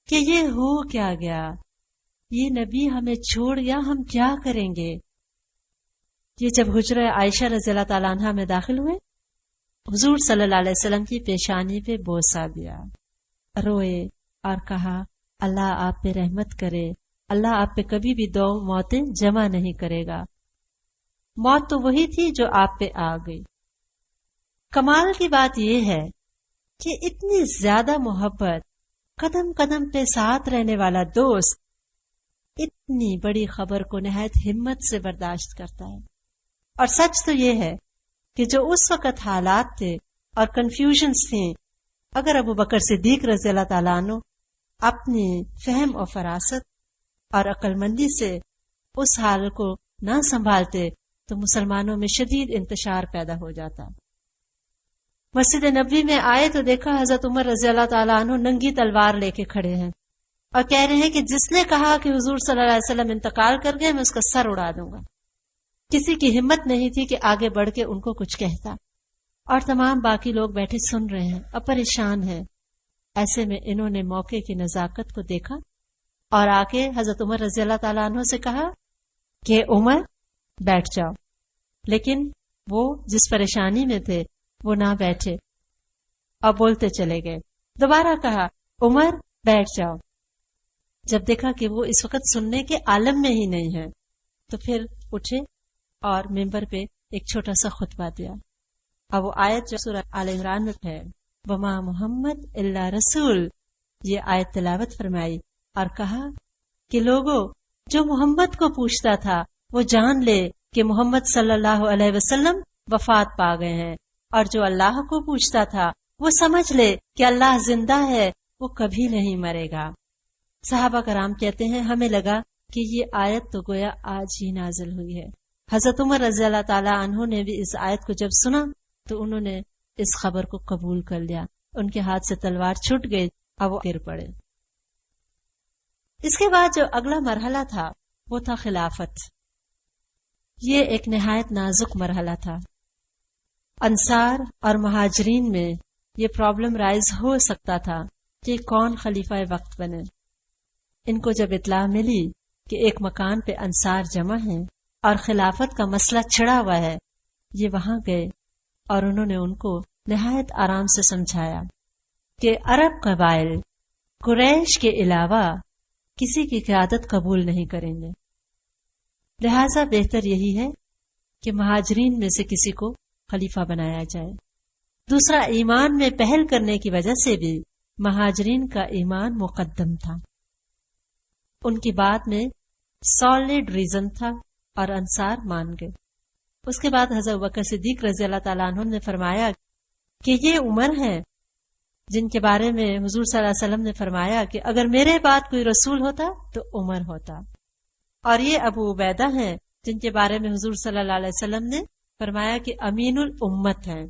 کہ یہ ہو کیا گیا، یہ نبی ہمیں چھوڑ گیا، ہم کیا کریں گے. یہ جب حجرہ عائشہ رضی اللہ تعالیٰ عنہا میں داخل ہوئے، حضور صلی اللہ علیہ وسلم کی پیشانی پہ بوسہ دیا، روئے اور کہا اللہ آپ پہ رحمت کرے، اللہ آپ پہ کبھی بھی دو موتیں جمع نہیں کرے گا۔ موت تو وہی تھی جو آپ پہ آ گئی۔ کمال کی بات یہ ہے کہ اتنی زیادہ محبت، قدم قدم پہ ساتھ رہنے والا دوست اتنی بڑی خبر کو نہایت ہمت سے برداشت کرتا ہے۔ اور سچ تو یہ ہے کہ جو اس وقت حالات تھے اور کنفیوژنز تھیں، اگر ابو بکر صدیق رضی اللہ تعالیٰ عنہ اپنی فہم اور فراست اور عقل مندی سے اس حال کو نہ سنبھالتے تو مسلمانوں میں شدید انتشار پیدا ہو جاتا۔ مسجد نبوی میں آئے تو دیکھا حضرت عمر رضی اللہ تعالیٰ عنہ ننگی تلوار لے کے کھڑے ہیں اور کہہ رہے ہیں کہ جس نے کہا کہ حضور صلی اللہ علیہ وسلم انتقال کر گئے میں اس کا سر اڑا دوں گا۔ کسی کی ہمت نہیں تھی کہ آگے بڑھ کے ان کو کچھ کہتا، اور تمام باقی لوگ بیٹھے سن رہے ہیں اور پریشان ہیں۔ ایسے میں انہوں نے موقع کی نزاکت کو دیکھا اور آ کے حضرت عمر رضی اللہ تعالیٰ عنہ سے کہا کہ عمر بیٹھ جاؤ، لیکن وہ جس پریشانی میں تھے وہ نہ بیٹھے اور بولتے چلے گئے۔ دوبارہ کہا عمر بیٹھ جاؤ۔ جب دیکھا کہ وہ اس وقت سننے کے عالم میں ہی نہیں ہے تو پھر اٹھے اور ممبر پہ ایک چھوٹا سا خطبہ دیا، اور وہ آیت جو سورہ آل عمران میں ہے وما محمد الا رسول، یہ آیت تلاوت فرمائی اور کہا کہ لوگوں، جو محمد کو پوچھتا تھا وہ جان لے کہ محمد صلی اللہ علیہ وسلم وفات پا گئے ہیں، اور جو اللہ کو پوچھتا تھا وہ سمجھ لے کہ اللہ زندہ ہے، وہ کبھی نہیں مرے گا۔ صحابہ کرام کہتے ہیں ہمیں لگا کہ یہ آیت تو گویا آج ہی نازل ہوئی ہے۔ حضرت عمر رضی اللہ تعالی عنہ نے بھی اس آیت کو جب سنا تو انہوں نے اس خبر کو قبول کر لیا، ان کے ہاتھ سے تلوار چھوٹ گئی اور وہ گر پڑے۔ اس کے بعد جو اگلا مرحلہ تھا وہ تھا خلافت۔ یہ ایک نہایت نازک مرحلہ تھا۔ انصار اور مہاجرین میں یہ پرابلم رائز ہو سکتا تھا کہ کون خلیفہ وقت بنے۔ ان کو جب اطلاع ملی کہ ایک مکان پہ انصار جمع ہیں اور خلافت کا مسئلہ چھڑا ہوا ہے، یہ وہاں گئے اور انہوں نے ان کو نہایت آرام سے سمجھایا کہ عرب قبائل قریش کے علاوہ کسی کی قیادت قبول نہیں کریں گے، لہذا بہتر یہی ہے کہ مہاجرین میں سے کسی کو خلیفہ بنایا جائے۔ دوسرا، ایمان میں پہل کرنے کی وجہ سے بھی مہاجرین کا ایمان مقدم تھا، ان کی بات میں سالڈ ریزن تھا اور انصار مان گئے۔ اس کے بعد حضرت بکر صدیق رضی اللہ تعالیٰ عنہ نے فرمایا کہ یہ عمر ہیں جن کے بارے میں حضور صلی اللہ علیہ وسلم نے فرمایا کہ اگر میرے بعد کوئی رسول ہوتا تو عمر ہوتا، اور یہ ابو عبیدہ ہیں جن کے بارے میں حضور صلی اللہ علیہ وسلم نے فرمایا کہ امین الامت ہیں۔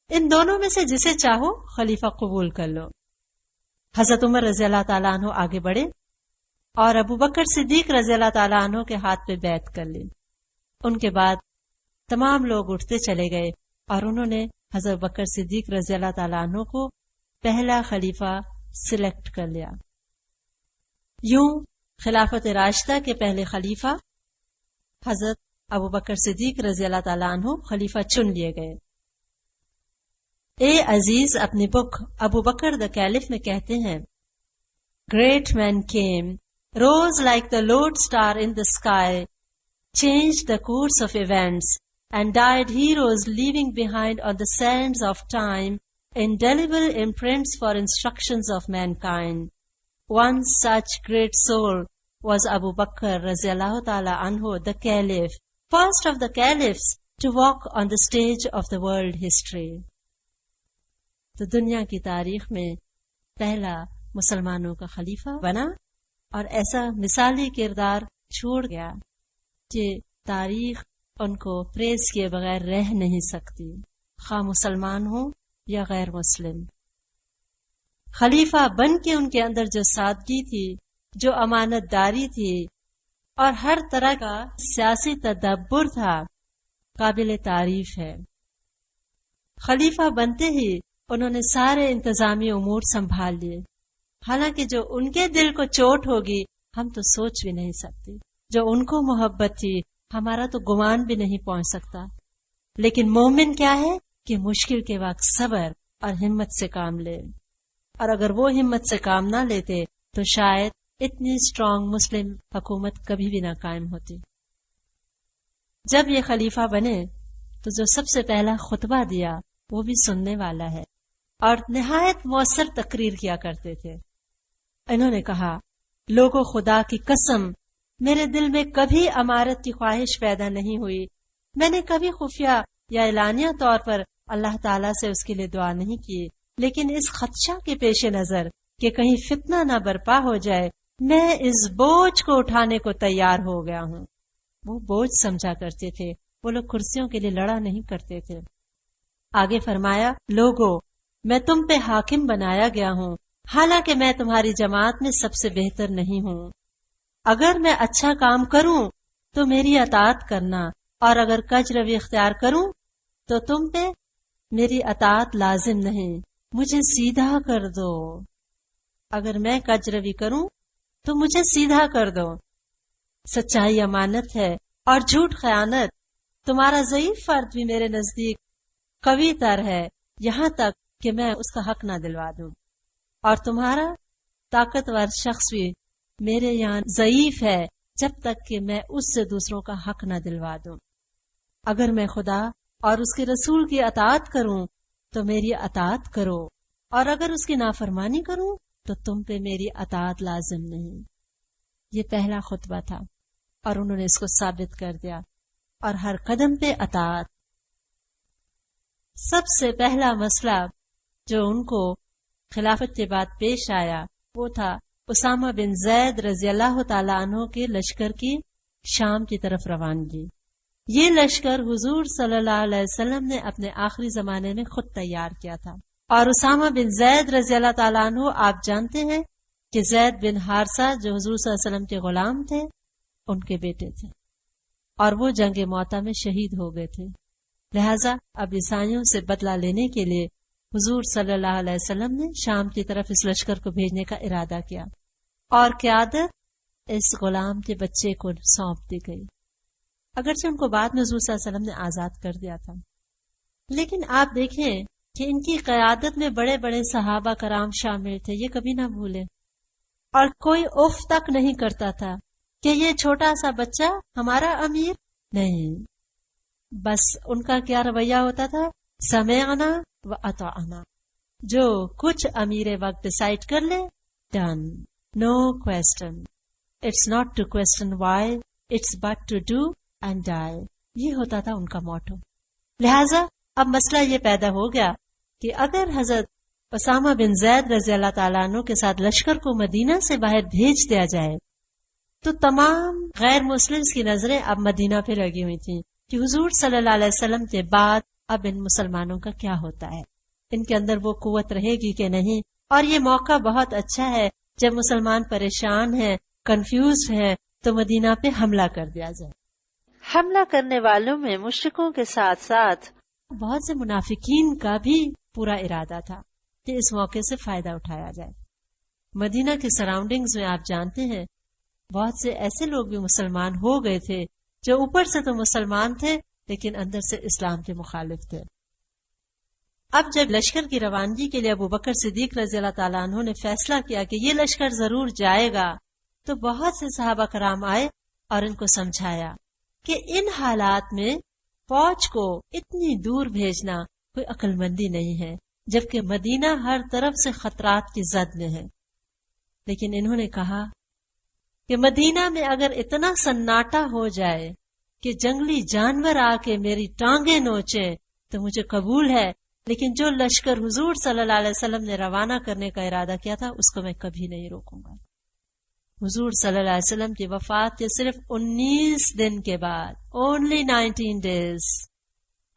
ان دونوں میں سے جسے چاہو خلیفہ قبول کر لو۔ حضرت عمر رضی اللہ تعالیٰ عنہ آگے بڑھے اور ابو بکر صدیق رضی اللہ تعالیٰ عنہ کے ہاتھ پہ بیعت کر لی۔ ان کے بعد تمام لوگ اٹھتے چلے گئے اور انہوں نے حضرت بکر صدیق رضی اللہ تعالیٰ عنہ کو پہلا خلیفہ سلیکٹ کر لیا۔ یوں خلافت راشدہ کے پہلے خلیفہ حضرت ابو بکر صدیق رضی اللہ تعالیٰ عنہ خلیفہ چن لیے گئے۔ اے عزیز اپنی بک ابو بکر دا کیلف میں کہتے ہیں Great men came, rose like the lord star in the sky, changed the course of events, and died heroes leaving behind on the sands of time indelible imprints for instructions of mankind. One such great soul was Abu Bakr Raziallahu Ta'ala Anhu, the Caliph, first of the Caliphs to walk on the stage of the world history. تو دنیا کی تاریخ میں پہلا مسلمانوں کا خلیفہ بنا اور ایسا مثالی کردار چھوڑ گیا کہ تاریخ ان کو پریز کیے بغیر رہ نہیں سکتی، خواہ مسلمان ہوں یا غیر مسلم۔ خلیفہ بن کے ان کے اندر جو سادگی تھی، جو امانت داری تھی اور ہر طرح کا سیاسی تدبر تھا، قابل تعریف ہے۔ خلیفہ بنتے ہی انہوں نے سارے انتظامی امور سنبھال لیے، حالانکہ جو ان کے دل کو چوٹ ہوگی ہم تو سوچ بھی نہیں سکتے، جو ان کو محبت تھی ہمارا تو گمان بھی نہیں پہنچ سکتا. لیکن مومن کیا ہے کہ مشکل کے وقت صبر اور ہمت سے کام لے. اور اگر وہ ہمت سے کام نہ لیتے تو شاید اتنی اسٹرانگ مسلم حکومت کبھی بھی نہ قائم ہوتی. جب یہ خلیفہ بنے تو جو سب سے پہلا خطبہ دیا وہ بھی سننے والا ہے اور نہایت مؤثر تقریر کیا کرتے تھے. انہوں نے کہا، لوگوں خدا کی قسم، میرے دل میں کبھی امارت کی خواہش پیدا نہیں ہوئی. میں نے کبھی خفیہ یا اعلانیہ طور پر اللہ تعالیٰ سے اس کے لیے دعا نہیں کی، لیکن اس خدشہ کے پیش نظر کہ کہیں فتنہ نہ برپا ہو جائے میں اس بوجھ کو اٹھانے کو تیار ہو گیا ہوں. وہ بوجھ سمجھا کرتے تھے، وہ لوگ کرسیوں کے لیے لڑا نہیں کرتے تھے. آگے فرمایا، لوگو میں تم پہ حاکم بنایا گیا ہوں، حالانکہ میں تمہاری جماعت میں سب سے بہتر نہیں ہوں. اگر میں اچھا کام کروں تو میری اطاعت کرنا، اور اگر کج روی اختیار کروں تو تم پہ میری اطاعت لازم نہیں، مجھے سیدھا کر دو. اگر میں کج روی کروں تو مجھے سیدھا کر دو. سچائی امانت ہے اور جھوٹ خیانت. تمہارا ضعیف فرد بھی میرے نزدیک قوی تر ہے، یہاں تک کہ میں اس کا حق نہ دلوا دوں، اور تمہارا طاقتور شخص بھی میرے یہاں ضعیف ہے جب تک کہ میں اس سے دوسروں کا حق نہ دلوا دوں. اگر میں خدا اور اس کے رسول کی اطاعت کروں تو میری اطاعت کرو، اور اگر اس کی نافرمانی کروں تو تم پہ میری اطاعت لازم نہیں. یہ پہلا خطبہ تھا اور انہوں نے اس کو ثابت کر دیا، اور ہر قدم پہ اطاعت. سب سے پہلا مسئلہ جو ان کو خلافت کے بعد پیش آیا وہ تھا اسامہ بن زید رضی اللہ تعالیٰ عنہ کے لشکر کی شام کی طرف روانگی. یہ لشکر حضور صلی اللہ علیہ وسلم نے اپنے آخری زمانے میں خود تیار کیا تھا، اور اسامہ بن زید رضی اللہ تعالیٰ عنہ آپ جانتے ہیں کہ زید بن حارثہ جو حضور صلی اللہ علیہ وسلم کے غلام تھے ان کے بیٹے تھے، اور وہ جنگ موطا میں شہید ہو گئے تھے. لہذا اب عیسائیوں سے بدلہ لینے کے لیے حضور صلی اللہ علیہ وسلم نے شام کی طرف اس لشکر کو بھیجنے کا ارادہ کیا، اور قیادت اس غلام کے بچے کو سونپ دی گئی، اگرچہ ان کو بعد میں حضور صلی اللہ علیہ وسلم نے آزاد کر دیا تھا. لیکن آپ دیکھیں کہ ان کی قیادت میں بڑے بڑے صحابہ کرام شامل تھے، یہ کبھی نہ بھولے، اور کوئی اف تک نہیں کرتا تھا کہ یہ چھوٹا سا بچہ ہمارا امیر نہیں. بس ان کا کیا رویہ ہوتا تھا، سمعنا و اطعنا، جو کچھ امیر وقت ڈیسائیڈ کر لے done, no question. It's not to question why, it's but to do and die. یہ ہوتا تھا ان کا موٹو. لہذا اب مسئلہ یہ پیدا ہو گیا کہ اگر حضرت اسامہ بن زید رضی اللہ تعالیٰ عنہ کے ساتھ لشکر کو مدینہ سے باہر بھیج دیا جائے تو تمام غیر مسلمز کی نظریں اب مدینہ پہ لگی ہوئی تھیں کہ حضور صلی اللہ علیہ وسلم کے بعد اب ان مسلمانوں کا کیا ہوتا ہے، ان کے اندر وہ قوت رہے گی کہ نہیں. اور یہ موقع بہت اچھا ہے، جب مسلمان پریشان ہیں، کنفیوز ہیں، تو مدینہ پہ حملہ کر دیا جائے. حملہ کرنے والوں میں مشرکوں کے ساتھ ساتھ بہت سے منافقین کا بھی پورا ارادہ تھا کہ اس موقع سے فائدہ اٹھایا جائے. مدینہ کے سراؤنڈنگز میں آپ جانتے ہیں بہت سے ایسے لوگ بھی مسلمان ہو گئے تھے جو اوپر سے تو مسلمان تھے لیکن اندر سے اسلام کے مخالف تھے. اب جب لشکر کی روانگی کے لیے ابو بکر صدیق رضی اللہ تعالیٰ عنہ نے فیصلہ کیا کہ یہ لشکر ضرور جائے گا، تو بہت سے صحابہ کرام آئے اور ان کو سمجھایا کہ ان حالات میں فوج کو اتنی دور بھیجنا کوئی عقل مندی نہیں ہے، جبکہ مدینہ ہر طرف سے خطرات کی زد میں ہے. لیکن انہوں نے کہا کہ مدینہ میں اگر اتنا سناٹا ہو جائے کہ جنگلی جانور آ کے میری ٹانگیں نوچیں تو مجھے قبول ہے، لیکن جو لشکر حضور صلی اللہ علیہ وسلم نے روانہ کرنے کا ارادہ کیا تھا اس کو میں کبھی نہیں روکوں گا. حضور صلی اللہ علیہ وسلم کی وفات کے صرف 19 دن کے بعد، only 19 days،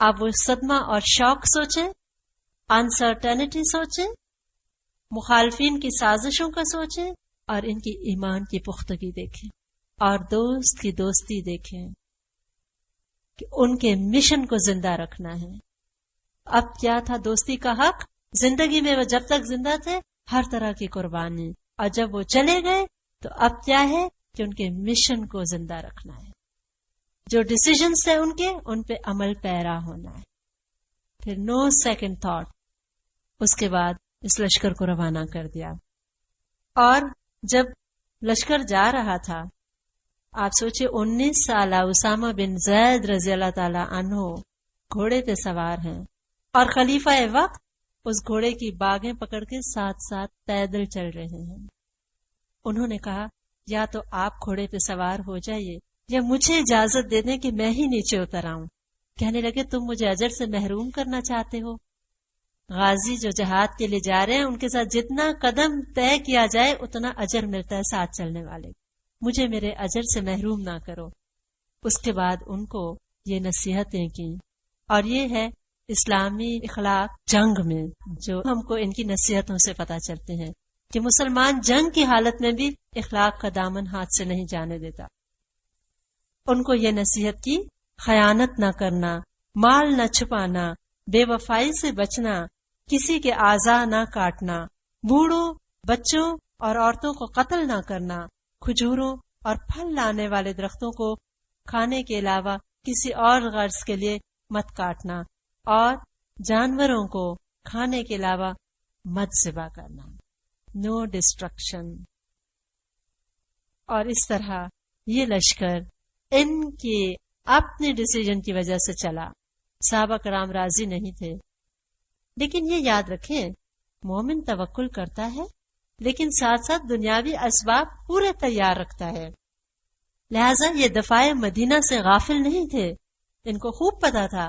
آپ وہ صدمہ اور شوق سوچیں، انسرٹینٹی سوچیں، مخالفین کی سازشوں کا سوچیں، اور ان کی ایمان کی پختگی دیکھیں، اور دوست کی دوستی دیکھیں کہ ان کے مشن کو زندہ رکھنا ہے. اب کیا تھا دوستی کا حق؟ زندگی میں وہ جب تک زندہ تھے ہر طرح کی قربانی، اور جب وہ چلے گئے تو اب کیا ہے کہ ان کے مشن کو زندہ رکھنا ہے. جو ڈیسیجنز تھے ان پہ عمل پیرا ہونا ہے. پھر نو سیکنڈ تھاٹ. اس کے بعد اس لشکر کو روانہ کر دیا. اور جب لشکر جا رہا تھا، آپ سوچے 19 سالہ اسامہ بن زید رضی اللہ تعالی عنہ گھوڑے پہ سوار ہیں، اور خلیفہ وقت اس گھوڑے کی باگیں پکڑ کے ساتھ ساتھ پیدل چل رہے ہیں. انہوں نے کہا یا تو آپ گھوڑے پہ سوار ہو جائیے یا مجھے اجازت دے دیں کہ میں ہی نیچے اتر آؤں. کہنے لگے تم مجھے اجر سے محروم کرنا چاہتے ہو؟ غازی جو جہاد کے لیے جا رہے ہیں ان کے ساتھ جتنا قدم طے کیا جائے اتنا اجر ملتا ہے ساتھ چلنے والے. مجھے میرے اجر سے محروم نہ کرو. اس کے بعد ان کو یہ نصیحتیں کی، اور یہ ہے اسلامی اخلاق جنگ میں جو ہم کو ان کی نصیحتوں سے پتہ چلتے ہیں کہ مسلمان جنگ کی حالت میں بھی اخلاق کا دامن ہاتھ سے نہیں جانے دیتا. ان کو یہ نصیحت کی خیانت نہ کرنا، مال نہ چھپانا، بے وفائی سے بچنا، کسی کے اعضاء نہ کاٹنا، بوڑھوں، بچوں اور عورتوں کو قتل نہ کرنا، کھجوروں اور پھل لانے والے درختوں کو کھانے کے علاوہ کسی اور غرض کے لیے مت کاٹنا، اور جانوروں کو کھانے کے علاوہ مت ذبح کرنا. نو ڈسٹرکشن. اور اس طرح یہ لشکر ان کے اپنے ڈیسیجن کی وجہ سے چلا. صحابہ کرام راضی نہیں تھے، لیکن یہ یاد رکھیں مومن توکل کرتا ہے لیکن ساتھ ساتھ دنیاوی اسباب پورے تیار رکھتا ہے. لہذا یہ دفاع مدینہ سے غافل نہیں تھے. ان کو خوب پتا تھا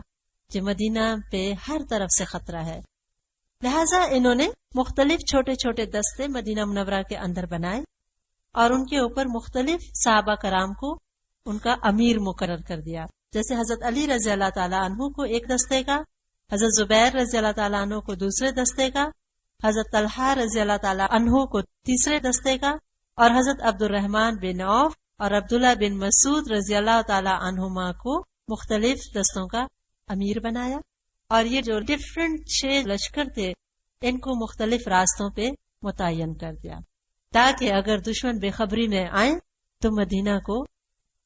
کہ مدینہ پہ ہر طرف سے خطرہ ہے. لہذا انہوں نے مختلف چھوٹے چھوٹے دستے مدینہ منورہ کے اندر بنائے اور ان کے اوپر مختلف صحابہ کرام کو ان کا امیر مقرر کر دیا. جیسے حضرت علی رضی اللہ تعالیٰ عنہ کو ایک دستے کا، حضرت زبیر رضی اللہ تعالیٰ عنہ کو دوسرے دستے کا، حضرت طلحہ رضی اللہ تعالیٰ عنہ کو تیسرے دستے کا، اور حضرت عبد الرحمن بن عوف اور عبداللہ بن مسعود رضی اللہ تعالیٰ عنہما کو مختلف دستوں کا امیر بنایا. اور یہ جو ڈفرنٹ 6 لشکر تھے ان کو مختلف راستوں پہ متعین کر دیا تاکہ اگر دشمن بے خبری میں آئیں تو مدینہ کو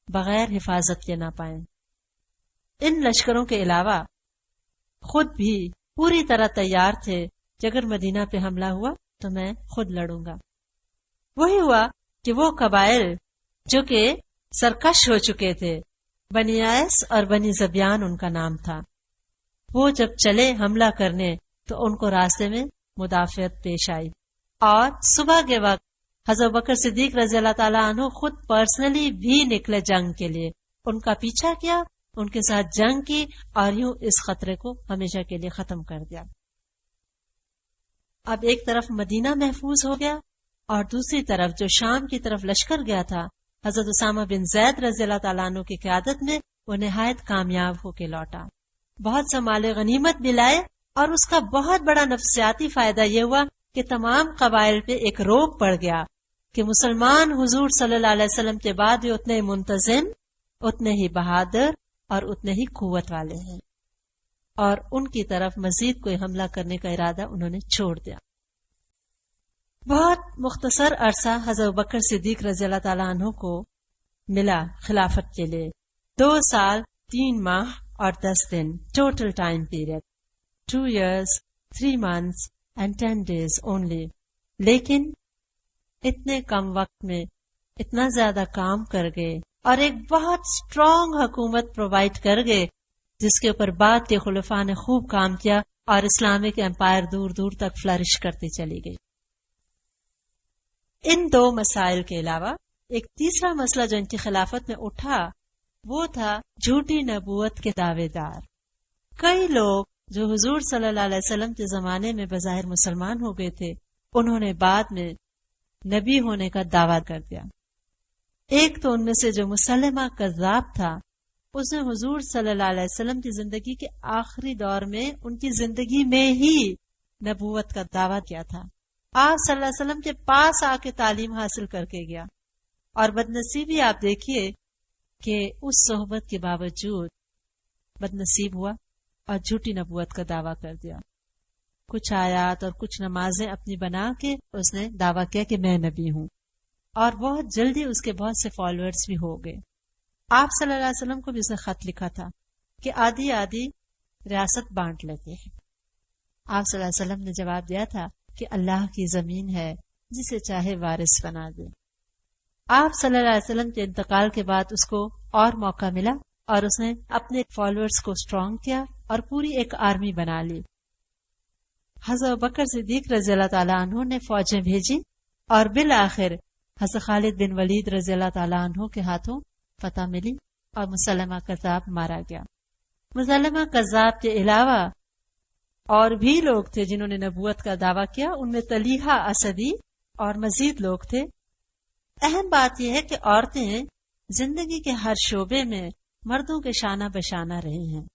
بغیر حفاظت کے نہ پائیں. ان لشکروں کے علاوہ خود بھی پوری طرح تیار تھے کہ اگر مدینہ پہ حملہ ہوا تو میں خود لڑوں گا. وہی ہوا کہ وہ قبائل جو کہ سرکش ہو چکے تھے، بنی عیس اور بنی زبیان ان کا نام تھا، وہ جب چلے حملہ کرنے تو ان کو راستے میں مدافعت پیش آئی. اور صبح کے وقت حضرت بکر صدیق رضی اللہ تعالیٰ عنہ خود پرسنلی بھی نکلے جنگ کے لیے. ان کا پیچھا کیا، ان کے ساتھ جنگ کی اور یوں اس خطرے کو ہمیشہ کے لیے ختم کر دیا. اب ایک طرف مدینہ محفوظ ہو گیا اور دوسری طرف جو شام کی طرف لشکر گیا تھا حضرت اسامہ بن زید رضی اللہ تعالیٰ عنہ کی قیادت میں وہ نہایت کامیاب ہو کے لوٹا. بہت سا مال غنیمت بھی لائے اور اس کا بہت بڑا نفسیاتی فائدہ یہ ہوا کہ تمام قبائل پہ ایک روب پڑ گیا کہ مسلمان حضور صلی اللہ علیہ وسلم کے بعد بھی اتنے منتظم، اتنے ہی بہادر اور اتنے ہی قوت والے ہیں، اور ان کی طرف مزید کوئی حملہ کرنے کا ارادہ انہوں نے چھوڑ دیا. بہت مختصر عرصہ حضرت بکر صدیق رضی اللہ تعالیٰ عنہ کو ملا خلافت کے لیے. 2 سال 3 ماہ اور 10 دن total time period. 2 years 3 months and 10 days only. لیکن اتنے کم وقت میں اتنا زیادہ کام کر گئے اور ایک بہت اسٹرانگ حکومت پرووائڈ کر گئے جس کے اوپر بعد کے خلفاء نے خوب کام کیا اور اسلامک امپائر دور دور تک فلرش کرتی چلی گئی. ان 2 مسائل کے علاوہ ایک تیسرا مسئلہ جو ان کی خلافت میں اٹھا وہ تھا جھوٹی نبوت کے دعوے دار. کئی لوگ جو حضور صلی اللہ علیہ وسلم کے زمانے میں بظاہر مسلمان ہو گئے تھے انہوں نے بعد میں نبی ہونے کا دعویٰ کر دیا. ایک تو ان میں سے جو مسلمہ کذاب تھا، اس نے حضور صلی اللہ علیہ وسلم کی زندگی کے آخری دور میں ان کی زندگی میں ہی نبوت کا دعویٰ کیا تھا. آپ صلی اللہ علیہ وسلم کے پاس آ کے تعلیم حاصل کر کے گیا، اور بدنصیبی آپ دیکھیے کہ اس صحبت کے باوجود بدنصیب ہوا اور جھوٹی نبوت کا دعویٰ کر دیا. کچھ آیات اور کچھ نمازیں اپنی بنا کے اس نے دعویٰ کیا کہ میں نبی ہوں، اور بہت جلدی اس کے بہت سے فالوورز بھی ہو گئے. آپ صلی اللہ علیہ وسلم کو بھی اسے خط لکھا تھا کہ آدھی آدھی ریاست بانٹ لیتے ہیں. آپ صلی اللہ علیہ وسلم نے جواب دیا تھا کہ اللہ کی زمین ہے، جسے چاہے وارث بنا دے. آپ صلی اللہ علیہ وسلم کے انتقال کے بعد اس کو اور موقع ملا اور اس نے اپنے فالوورز کو اسٹرانگ کیا اور پوری ایک آرمی بنا لی. حضرت بکر صدیق رضی اللہ تعالیٰ عنہ نے فوجیں بھیجی اور بالآخر حضرت خالد بن ولید رضی اللہ تعالیٰ عنہ کے ہاتھوں فتح ملی اور مسلمہ کذاب مارا گیا. مسلمہ کذاب کے علاوہ اور بھی لوگ تھے جنہوں نے نبوت کا دعویٰ کیا، ان میں طلیحہ اسدی اور مزید لوگ تھے. اہم بات یہ ہے کہ عورتیں زندگی کے ہر شعبے میں مردوں کے شانہ بشانہ رہی ہیں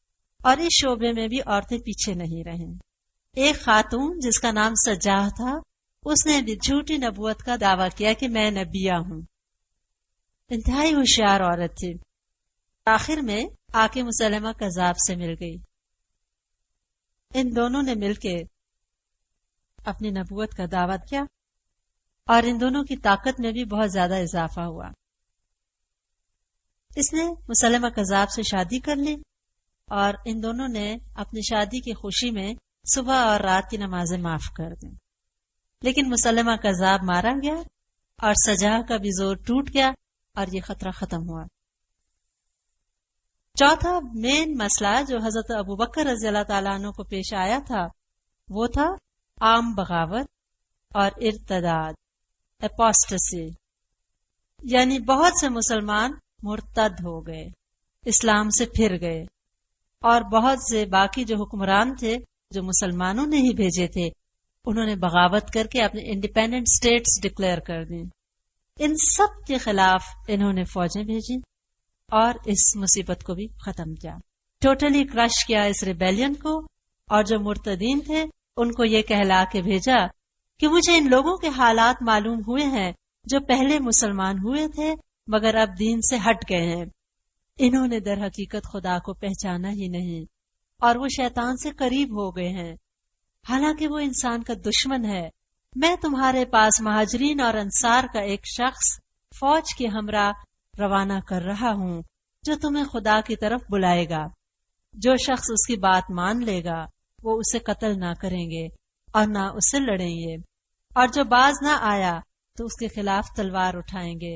اور اس شعبے میں بھی عورتیں پیچھے نہیں رہیں. ایک خاتون جس کا نام سجاہ تھا، اس نے بھی جھوٹی نبوت کا دعویٰ کیا کہ میں نبیہ ہوں. انتہائی ہوشیار عورت تھی. آخر میں آ کے مسلمہ کذاب سے مل گئی. ان دونوں نے مل کے اپنی نبوت کا دعویٰ کیا اور ان دونوں کی طاقت میں بھی بہت زیادہ اضافہ ہوا. اس نے مسلمہ کذاب سے شادی کر لی اور ان دونوں نے اپنی شادی کی خوشی میں صبح اور رات کی نمازیں معاف کر دیں. لیکن مسلمہ کذاب مارا گیا اور سجاہ کا بھی زور ٹوٹ گیا اور یہ خطرہ ختم ہوا. چوتھا مین مسئلہ جو حضرت ابوبکر رضی اللہ تعالیٰ عنہ کو پیش آیا تھا وہ تھا عام بغاوت اور ارتداد، اپوسٹسی. یعنی بہت سے مسلمان مرتد ہو گئے، اسلام سے پھر گئے، اور بہت سے باقی جو حکمران تھے جو مسلمانوں نے ہی بھیجے تھے انہوں نے بغاوت کر کے اپنے انڈیپینڈنٹ سٹیٹس ڈکلیئر کر دیں. ان سب کے خلاف انہوں نے فوجیں بھیجی اور اس مصیبت کو بھی ختم کیا، ٹوٹلی کرش کیا اس ریبیلین کو. اور جو مرتدین تھے ان کو یہ کہلا کے بھیجا کہ مجھے ان لوگوں کے حالات معلوم ہوئے ہیں جو پہلے مسلمان ہوئے تھے مگر اب دین سے ہٹ گئے ہیں. انہوں نے در حقیقت خدا کو پہچانا ہی نہیں اور وہ شیطان سے قریب ہو گئے ہیں، حالانکہ وہ انسان کا دشمن ہے. میں تمہارے پاس مہاجرین اور انصار کا ایک شخص فوج کے ہمراہ روانہ کر رہا ہوں جو تمہیں خدا کی طرف بلائے گا. جو شخص اس کی بات مان لے گا وہ اسے قتل نہ کریں گے اور نہ اس سے لڑیں گے، اور جو باز نہ آیا تو اس کے خلاف تلوار اٹھائیں گے،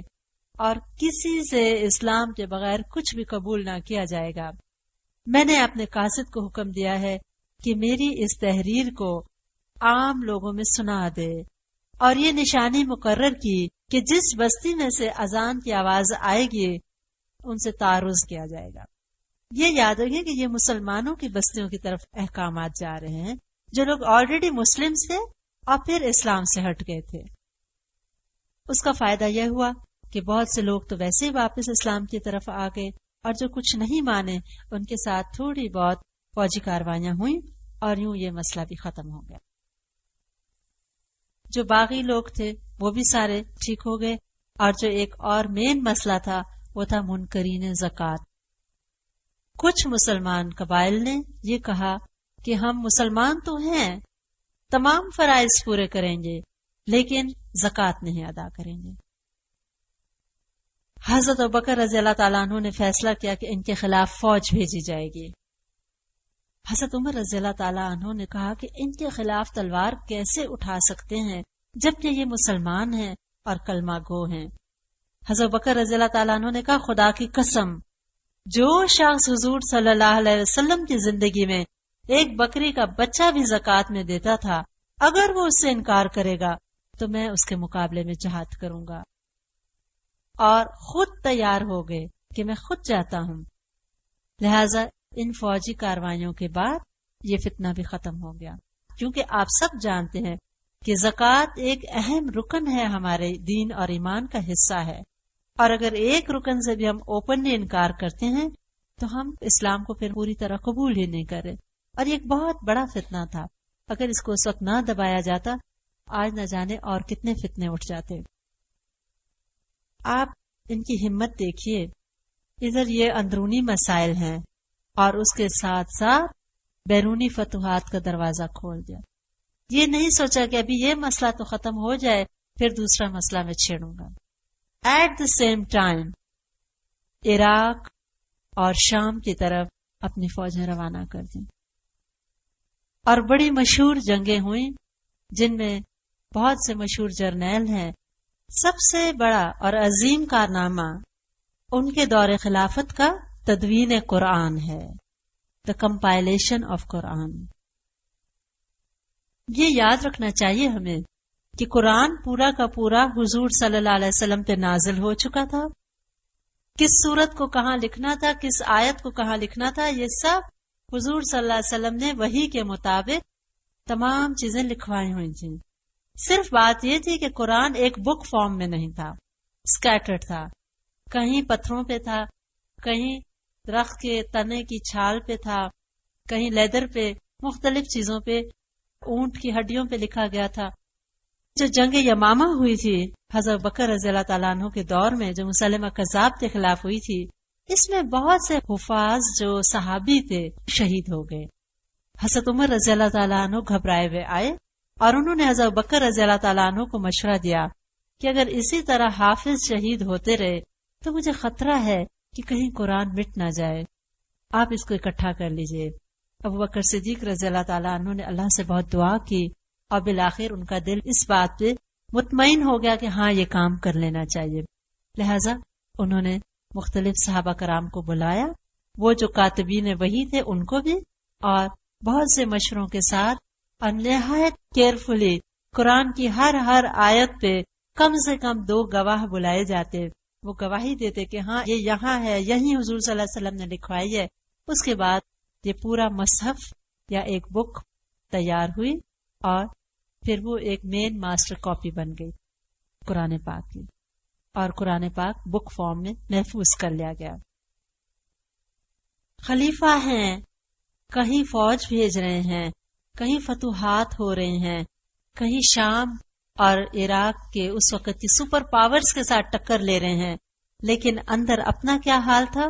اور کسی سے اسلام کے بغیر کچھ بھی قبول نہ کیا جائے گا. میں نے اپنے قاصد کو حکم دیا ہے کہ میری اس تحریر کو عام لوگوں میں سنا دے اور یہ نشانی مقرر کی کہ جس بستی میں سے اذان کی آواز آئے گی ان سے تعرض کیا جائے گا. یہ یاد رکھیں کہ یہ مسلمانوں کی بستیوں کی طرف احکامات جا رہے ہیں جو لوگ آلریڈی مسلم تھے اور پھر اسلام سے ہٹ گئے تھے. اس کا فائدہ یہ ہوا کہ بہت سے لوگ تو ویسے ہی واپس اسلام کی طرف آ گئے اور جو کچھ نہیں مانے ان کے ساتھ تھوڑی بہت فوجی کاروائیاں ہوئیں اور یوں یہ مسئلہ بھی ختم ہو گیا. جو باغی لوگ تھے وہ بھی سارے ٹھیک ہو گئے اور جو ایک اور مین مسئلہ تھا وہ تھا منکرین زکوٰۃ. کچھ مسلمان قبائل نے یہ کہا کہ ہم مسلمان تو ہیں، تمام فرائض پورے کریں گے لیکن زکوٰۃ نہیں ادا کریں گے. حضرت ابوبکر رضی اللہ تعالیٰ عنہ نے فیصلہ کیا کہ ان کے خلاف فوج بھیجی جائے گی. حضرت عمر رضی اللہ تعالیٰ عنہ نے کہا کہ ان کے خلاف تلوار کیسے اٹھا سکتے ہیں جبکہ یہ مسلمان ہیں اور کلمہ گو ہیں. حضرت ابوبکر رضی اللہ تعالیٰ عنہ نے کہا خدا کی قسم، جو شخص حضور صلی اللہ علیہ وسلم کی زندگی میں ایک بکری کا بچہ بھی زکوٰۃ میں دیتا تھا، اگر وہ اس سے انکار کرے گا تو میں اس کے مقابلے میں جہاد کروں گا. اور خود تیار ہو گئے کہ میں خود جاتا ہوں. لہذا ان فوجی کاروائیوں کے بعد یہ فتنہ بھی ختم ہو گیا، کیونکہ آپ سب جانتے ہیں کہ زکوٰۃ ایک اہم رکن ہے، ہمارے دین اور ایمان کا حصہ ہے، اور اگر ایک رکن سے بھی ہم اوپنلی انکار کرتے ہیں تو ہم اسلام کو پھر پوری طرح قبول ہی نہیں کرے. اور یہ ایک بہت بڑا فتنہ تھا، اگر اس کو اس وقت نہ دبایا جاتا آج نہ جانے اور کتنے فتنے اٹھ جاتے. آپ ان کی ہمت دیکھیے، ادھر یہ اندرونی مسائل ہیں اور اس کے ساتھ ساتھ بیرونی فتوحات کا دروازہ کھول دیا. یہ نہیں سوچا کہ ابھی یہ مسئلہ تو ختم ہو جائے پھر دوسرا مسئلہ میں چھیڑوں گا. ایٹ دا سیم ٹائم عراق اور شام کی طرف اپنی فوجیں روانہ کر دیں، اور بڑی مشہور جنگیں ہوئیں جن میں بہت سے مشہور جرنیل ہیں۔ سب سے بڑا اور عظیم کارنامہ ان کے دور خلافت کا تدوین قرآن ہے، دا کمپائلیشن آف قرآن۔ یہ یاد رکھنا چاہیے ہمیں کہ قرآن پورا کا پورا حضور صلی اللہ علیہ وسلم پہ نازل ہو چکا تھا۔ کس سورت کو کہاں لکھنا تھا، کس آیت کو کہاں لکھنا تھا، یہ سب حضور صلی اللہ علیہ وسلم نے وحی کے مطابق تمام چیزیں لکھوائی ہوئی تھیں۔ صرف بات یہ تھی کہ قرآن ایک بک فارم میں نہیں تھا، اسکیٹرڈ تھا، کہیں پتھروں پہ تھا، کہیں درخت کے تنے کی چھال پہ تھا، کہیں لیدر پہ، مختلف چیزوں پہ، اونٹ کی ہڈیوں پہ لکھا گیا تھا۔ جو جنگ یمامہ ہوئی تھی حضرت بکر رضی اللہ تعالیٰ عنہ کے دور میں، جو مسلمہ کذاب کے خلاف ہوئی تھی، اس میں بہت سے حفاظ جو صحابی تھے شہید ہو گئے۔ حضرت عمر رضی اللہ تعالیٰ عنہ گھبرائے ہوئے آئے اور انہوں نے حضرت بکر رضی اللہ تعالیٰ عنہ کو مشورہ دیا کہ اگر اسی طرح حافظ شہید ہوتے رہے تو مجھے خطرہ ہے کہ کہیں قرآن مٹ نہ جائے، آپ اس کو اکٹھا کر لیجئے۔ ابو بکر صدیق رضی اللہ تعالیٰ عنہ نے اللہ سے بہت دعا کی اور بالآخر ان کا دل اس بات پہ مطمئن ہو گیا کہ ہاں یہ کام کر لینا چاہیے۔ لہذا انہوں نے مختلف صحابہ کرام کو بلایا، وہ جو کاتبین وحی تھے ان کو بھی، اور بہت سے مشوروں کے ساتھ اور نہایت کیئرفلی قرآن کی ہر آیت پہ کم سے کم 2 گواہ بلائے جاتے، وہ گواہی دیتے کہ ہاں یہ یہاں ہے، یہی حضور صلی اللہ علیہ وسلم نے لکھوائی ہے۔ اس کے بعد یہ پورا مصحف یا ایک بک تیار ہوئی اور پھر وہ ایک مین ماسٹر کاپی بن گئی قرآن پاک کی، اور قرآن پاک بک فارم میں محفوظ کر لیا گیا۔ خلیفہ ہیں، کہیں فوج بھیج رہے ہیں، کہیں فتوحات ہو رہے ہیں، کہیں شام اور عراق کے اس وقت کی سپر پاورز کے ساتھ ٹکر لے رہے ہیں، لیکن اندر اپنا کیا حال تھا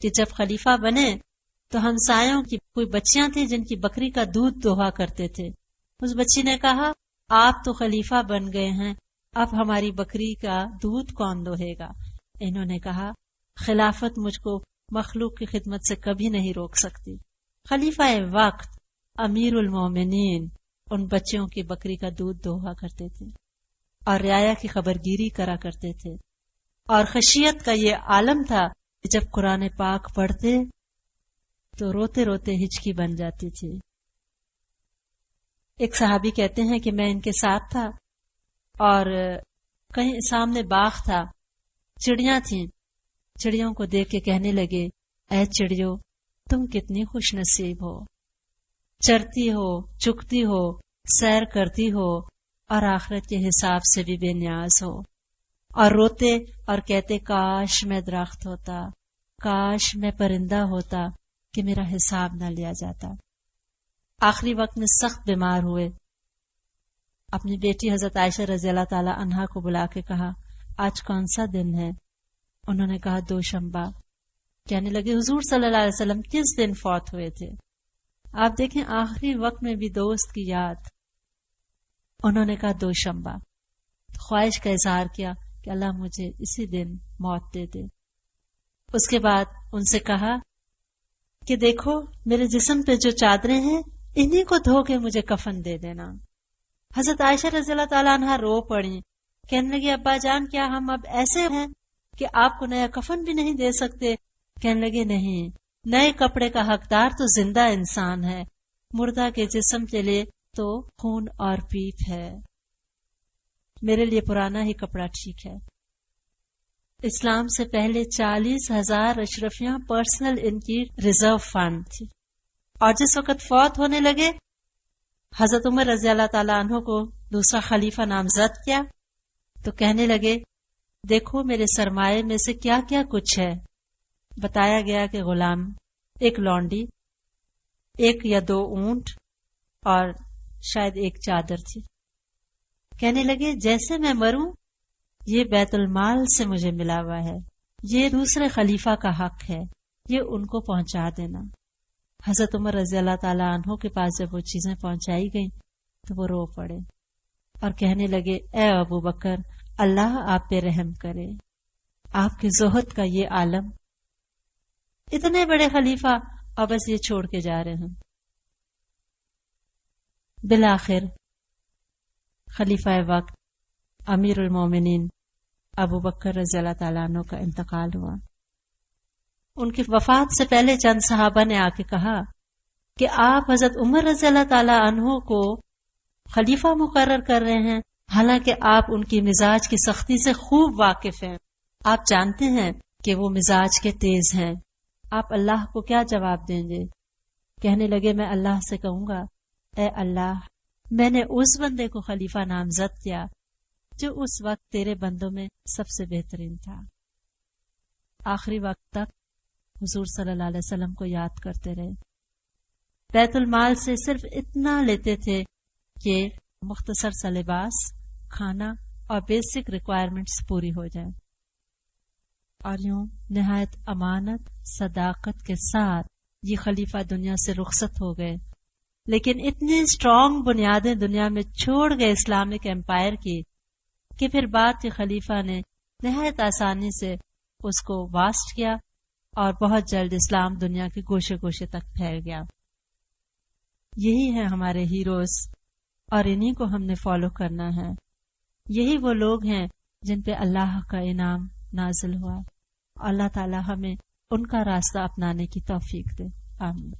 کہ جب خلیفہ بنے تو ہمسایوں کی کوئی بچیاں تھیں جن کی بکری کا دودھ دوہا کرتے تھے۔ اس بچی نے کہا آپ تو خلیفہ بن گئے ہیں، اب ہماری بکری کا دودھ کون دوہے گا؟ انہوں نے کہا خلافت مجھ کو مخلوق کی خدمت سے کبھی نہیں روک سکتی۔ خلیفہ وقت امیر المومنین ان بچیوں کی بکری کا دودھ دوہا کرتے تھے اور رعایا کی خبرگیری کرا کرتے تھے، اور خشیت کا یہ عالم تھا کہ جب قرآن پاک پڑھتے تو روتے روتے ہچکی بن جاتی تھی۔ ایک صحابی کہتے ہیں کہ میں ان کے ساتھ تھا اور کہیں سامنے باغ تھا، چڑیاں تھیں، چڑیوں کو دیکھ کے کہنے لگے اے چڑیوں تم کتنی خوش نصیب ہو، چرتی ہو، چگتی ہو، سیر کرتی ہو اور آخرت کے حساب سے بھی بے نیاز ہو، اور روتے اور کہتے کاش میں درخت ہوتا، کاش میں پرندہ ہوتا کہ میرا حساب نہ لیا جاتا۔ آخری وقت میں سخت بیمار ہوئے، اپنی بیٹی حضرت عائشہ رضی اللہ تعالی عنہا کو بلا کے کہا آج کون سا دن ہے؟ انہوں نے کہا دوشنبہ۔ کہنے لگے حضور صلی اللہ علیہ وسلم کس دن فوت ہوئے تھے؟ آپ دیکھیں آخری وقت میں بھی دوست کی یاد۔ انہوں نے کہا دوشنبہ۔ خواہش کا اظہار کیا کہ اللہ مجھے اسی دن موت دے دے۔ اس کے بعد ان سے کہا کہ دیکھو میرے جسم پہ جو چادریں ہیں انہی کو دھو کے مجھے کفن دے دینا۔ حضرت عائشہ رضی اللہ تعالیٰ عنہا رو پڑی، کہنے لگی ابا جان کیا ہم اب ایسے ہیں کہ آپ کو نیا کفن بھی نہیں دے سکتے؟ کہنے لگے نہیں، نئے کپڑے کا حقدار تو زندہ انسان ہے، مردہ کے جسم کے لیے تو خون اور پیپ ہے، میرے لیے پرانا ہی کپڑا ٹھیک ہے۔ اسلام سے پہلے 40,000 اشرفیاں پرسنل ان کی ریزرو فنڈ تھی، اور جس وقت فوت ہونے لگے حضرت عمر رضی اللہ تعالیٰ عنہ کو دوسرا خلیفہ نامزد کیا تو کہنے لگے دیکھو میرے سرمایے میں سے کیا کیا کچھ ہے۔ بتایا گیا کہ غلام، ایک لونڈی، 1 یا 2 اونٹ اور شاید 1 چادر تھی۔ کہنے لگے جیسے میں مروں یہ بیت المال سے مجھے ملا ہوا ہے، یہ دوسرے خلیفہ کا حق ہے، یہ ان کو پہنچا دینا۔ حضرت عمر رضی اللہ تعالیٰ عنہ کے پاس جب وہ چیزیں پہنچائی گئیں تو وہ رو پڑے اور کہنے لگے اے ابو بکر اللہ آپ پہ رحم کرے، آپ کے زہد کا یہ عالم، اتنے بڑے خلیفہ اور بس یہ چھوڑ کے جا رہے ہیں. بالآخر خلیفہ وقت امیر المومنین ابو بکر رضی اللہ تعالیٰ عنہ کا انتقال ہوا. ان کی وفات سے پہلے چند صحابہ نے آ کے کہا کہ آپ حضرت عمر رضی اللہ تعالیٰ عنہ کو خلیفہ مقرر کر رہے ہیں، حالانکہ آپ ان کی مزاج کی سختی سے خوب واقف ہیں. آپ جانتے ہیں کہ وہ مزاج کے تیز ہیں. آپ اللہ کو کیا جواب دیں گے؟ کہنے لگے میں اللہ سے کہوں گا اے اللہ، میں نے اس بندے کو خلیفہ نامزد کیا جو اس وقت تیرے بندوں میں سب سے بہترین تھا. آخری وقت تک حضور صلی اللہ علیہ وسلم کو یاد کرتے رہے. بیت المال سے صرف اتنا لیتے تھے کہ مختصر سا لباس، کھانا اور بیسک ریکوائرمنٹس پوری ہو جائیں. اور یوں نہایت امانت صداقت کے ساتھ یہ خلیفہ دنیا سے رخصت ہو گئے. لیکن اتنی اسٹرانگ بنیادیں دنیا میں چھوڑ گئے اسلامک امپائر کی کہ پھر بعد کے خلیفہ نے نہایت آسانی سے اس کو واسٹ کیا اور بہت جلد اسلام دنیا کے گوشے گوشے تک پھیل گیا. یہی ہے ہمارے ہیروز اور انہی کو ہم نے فالو کرنا ہے. یہی وہ لوگ ہیں جن پہ اللہ کا انعام نازل ہوا. اللہ تعالی ہمیں ان کا راستہ اپنانے کی توفیق دے. آمین.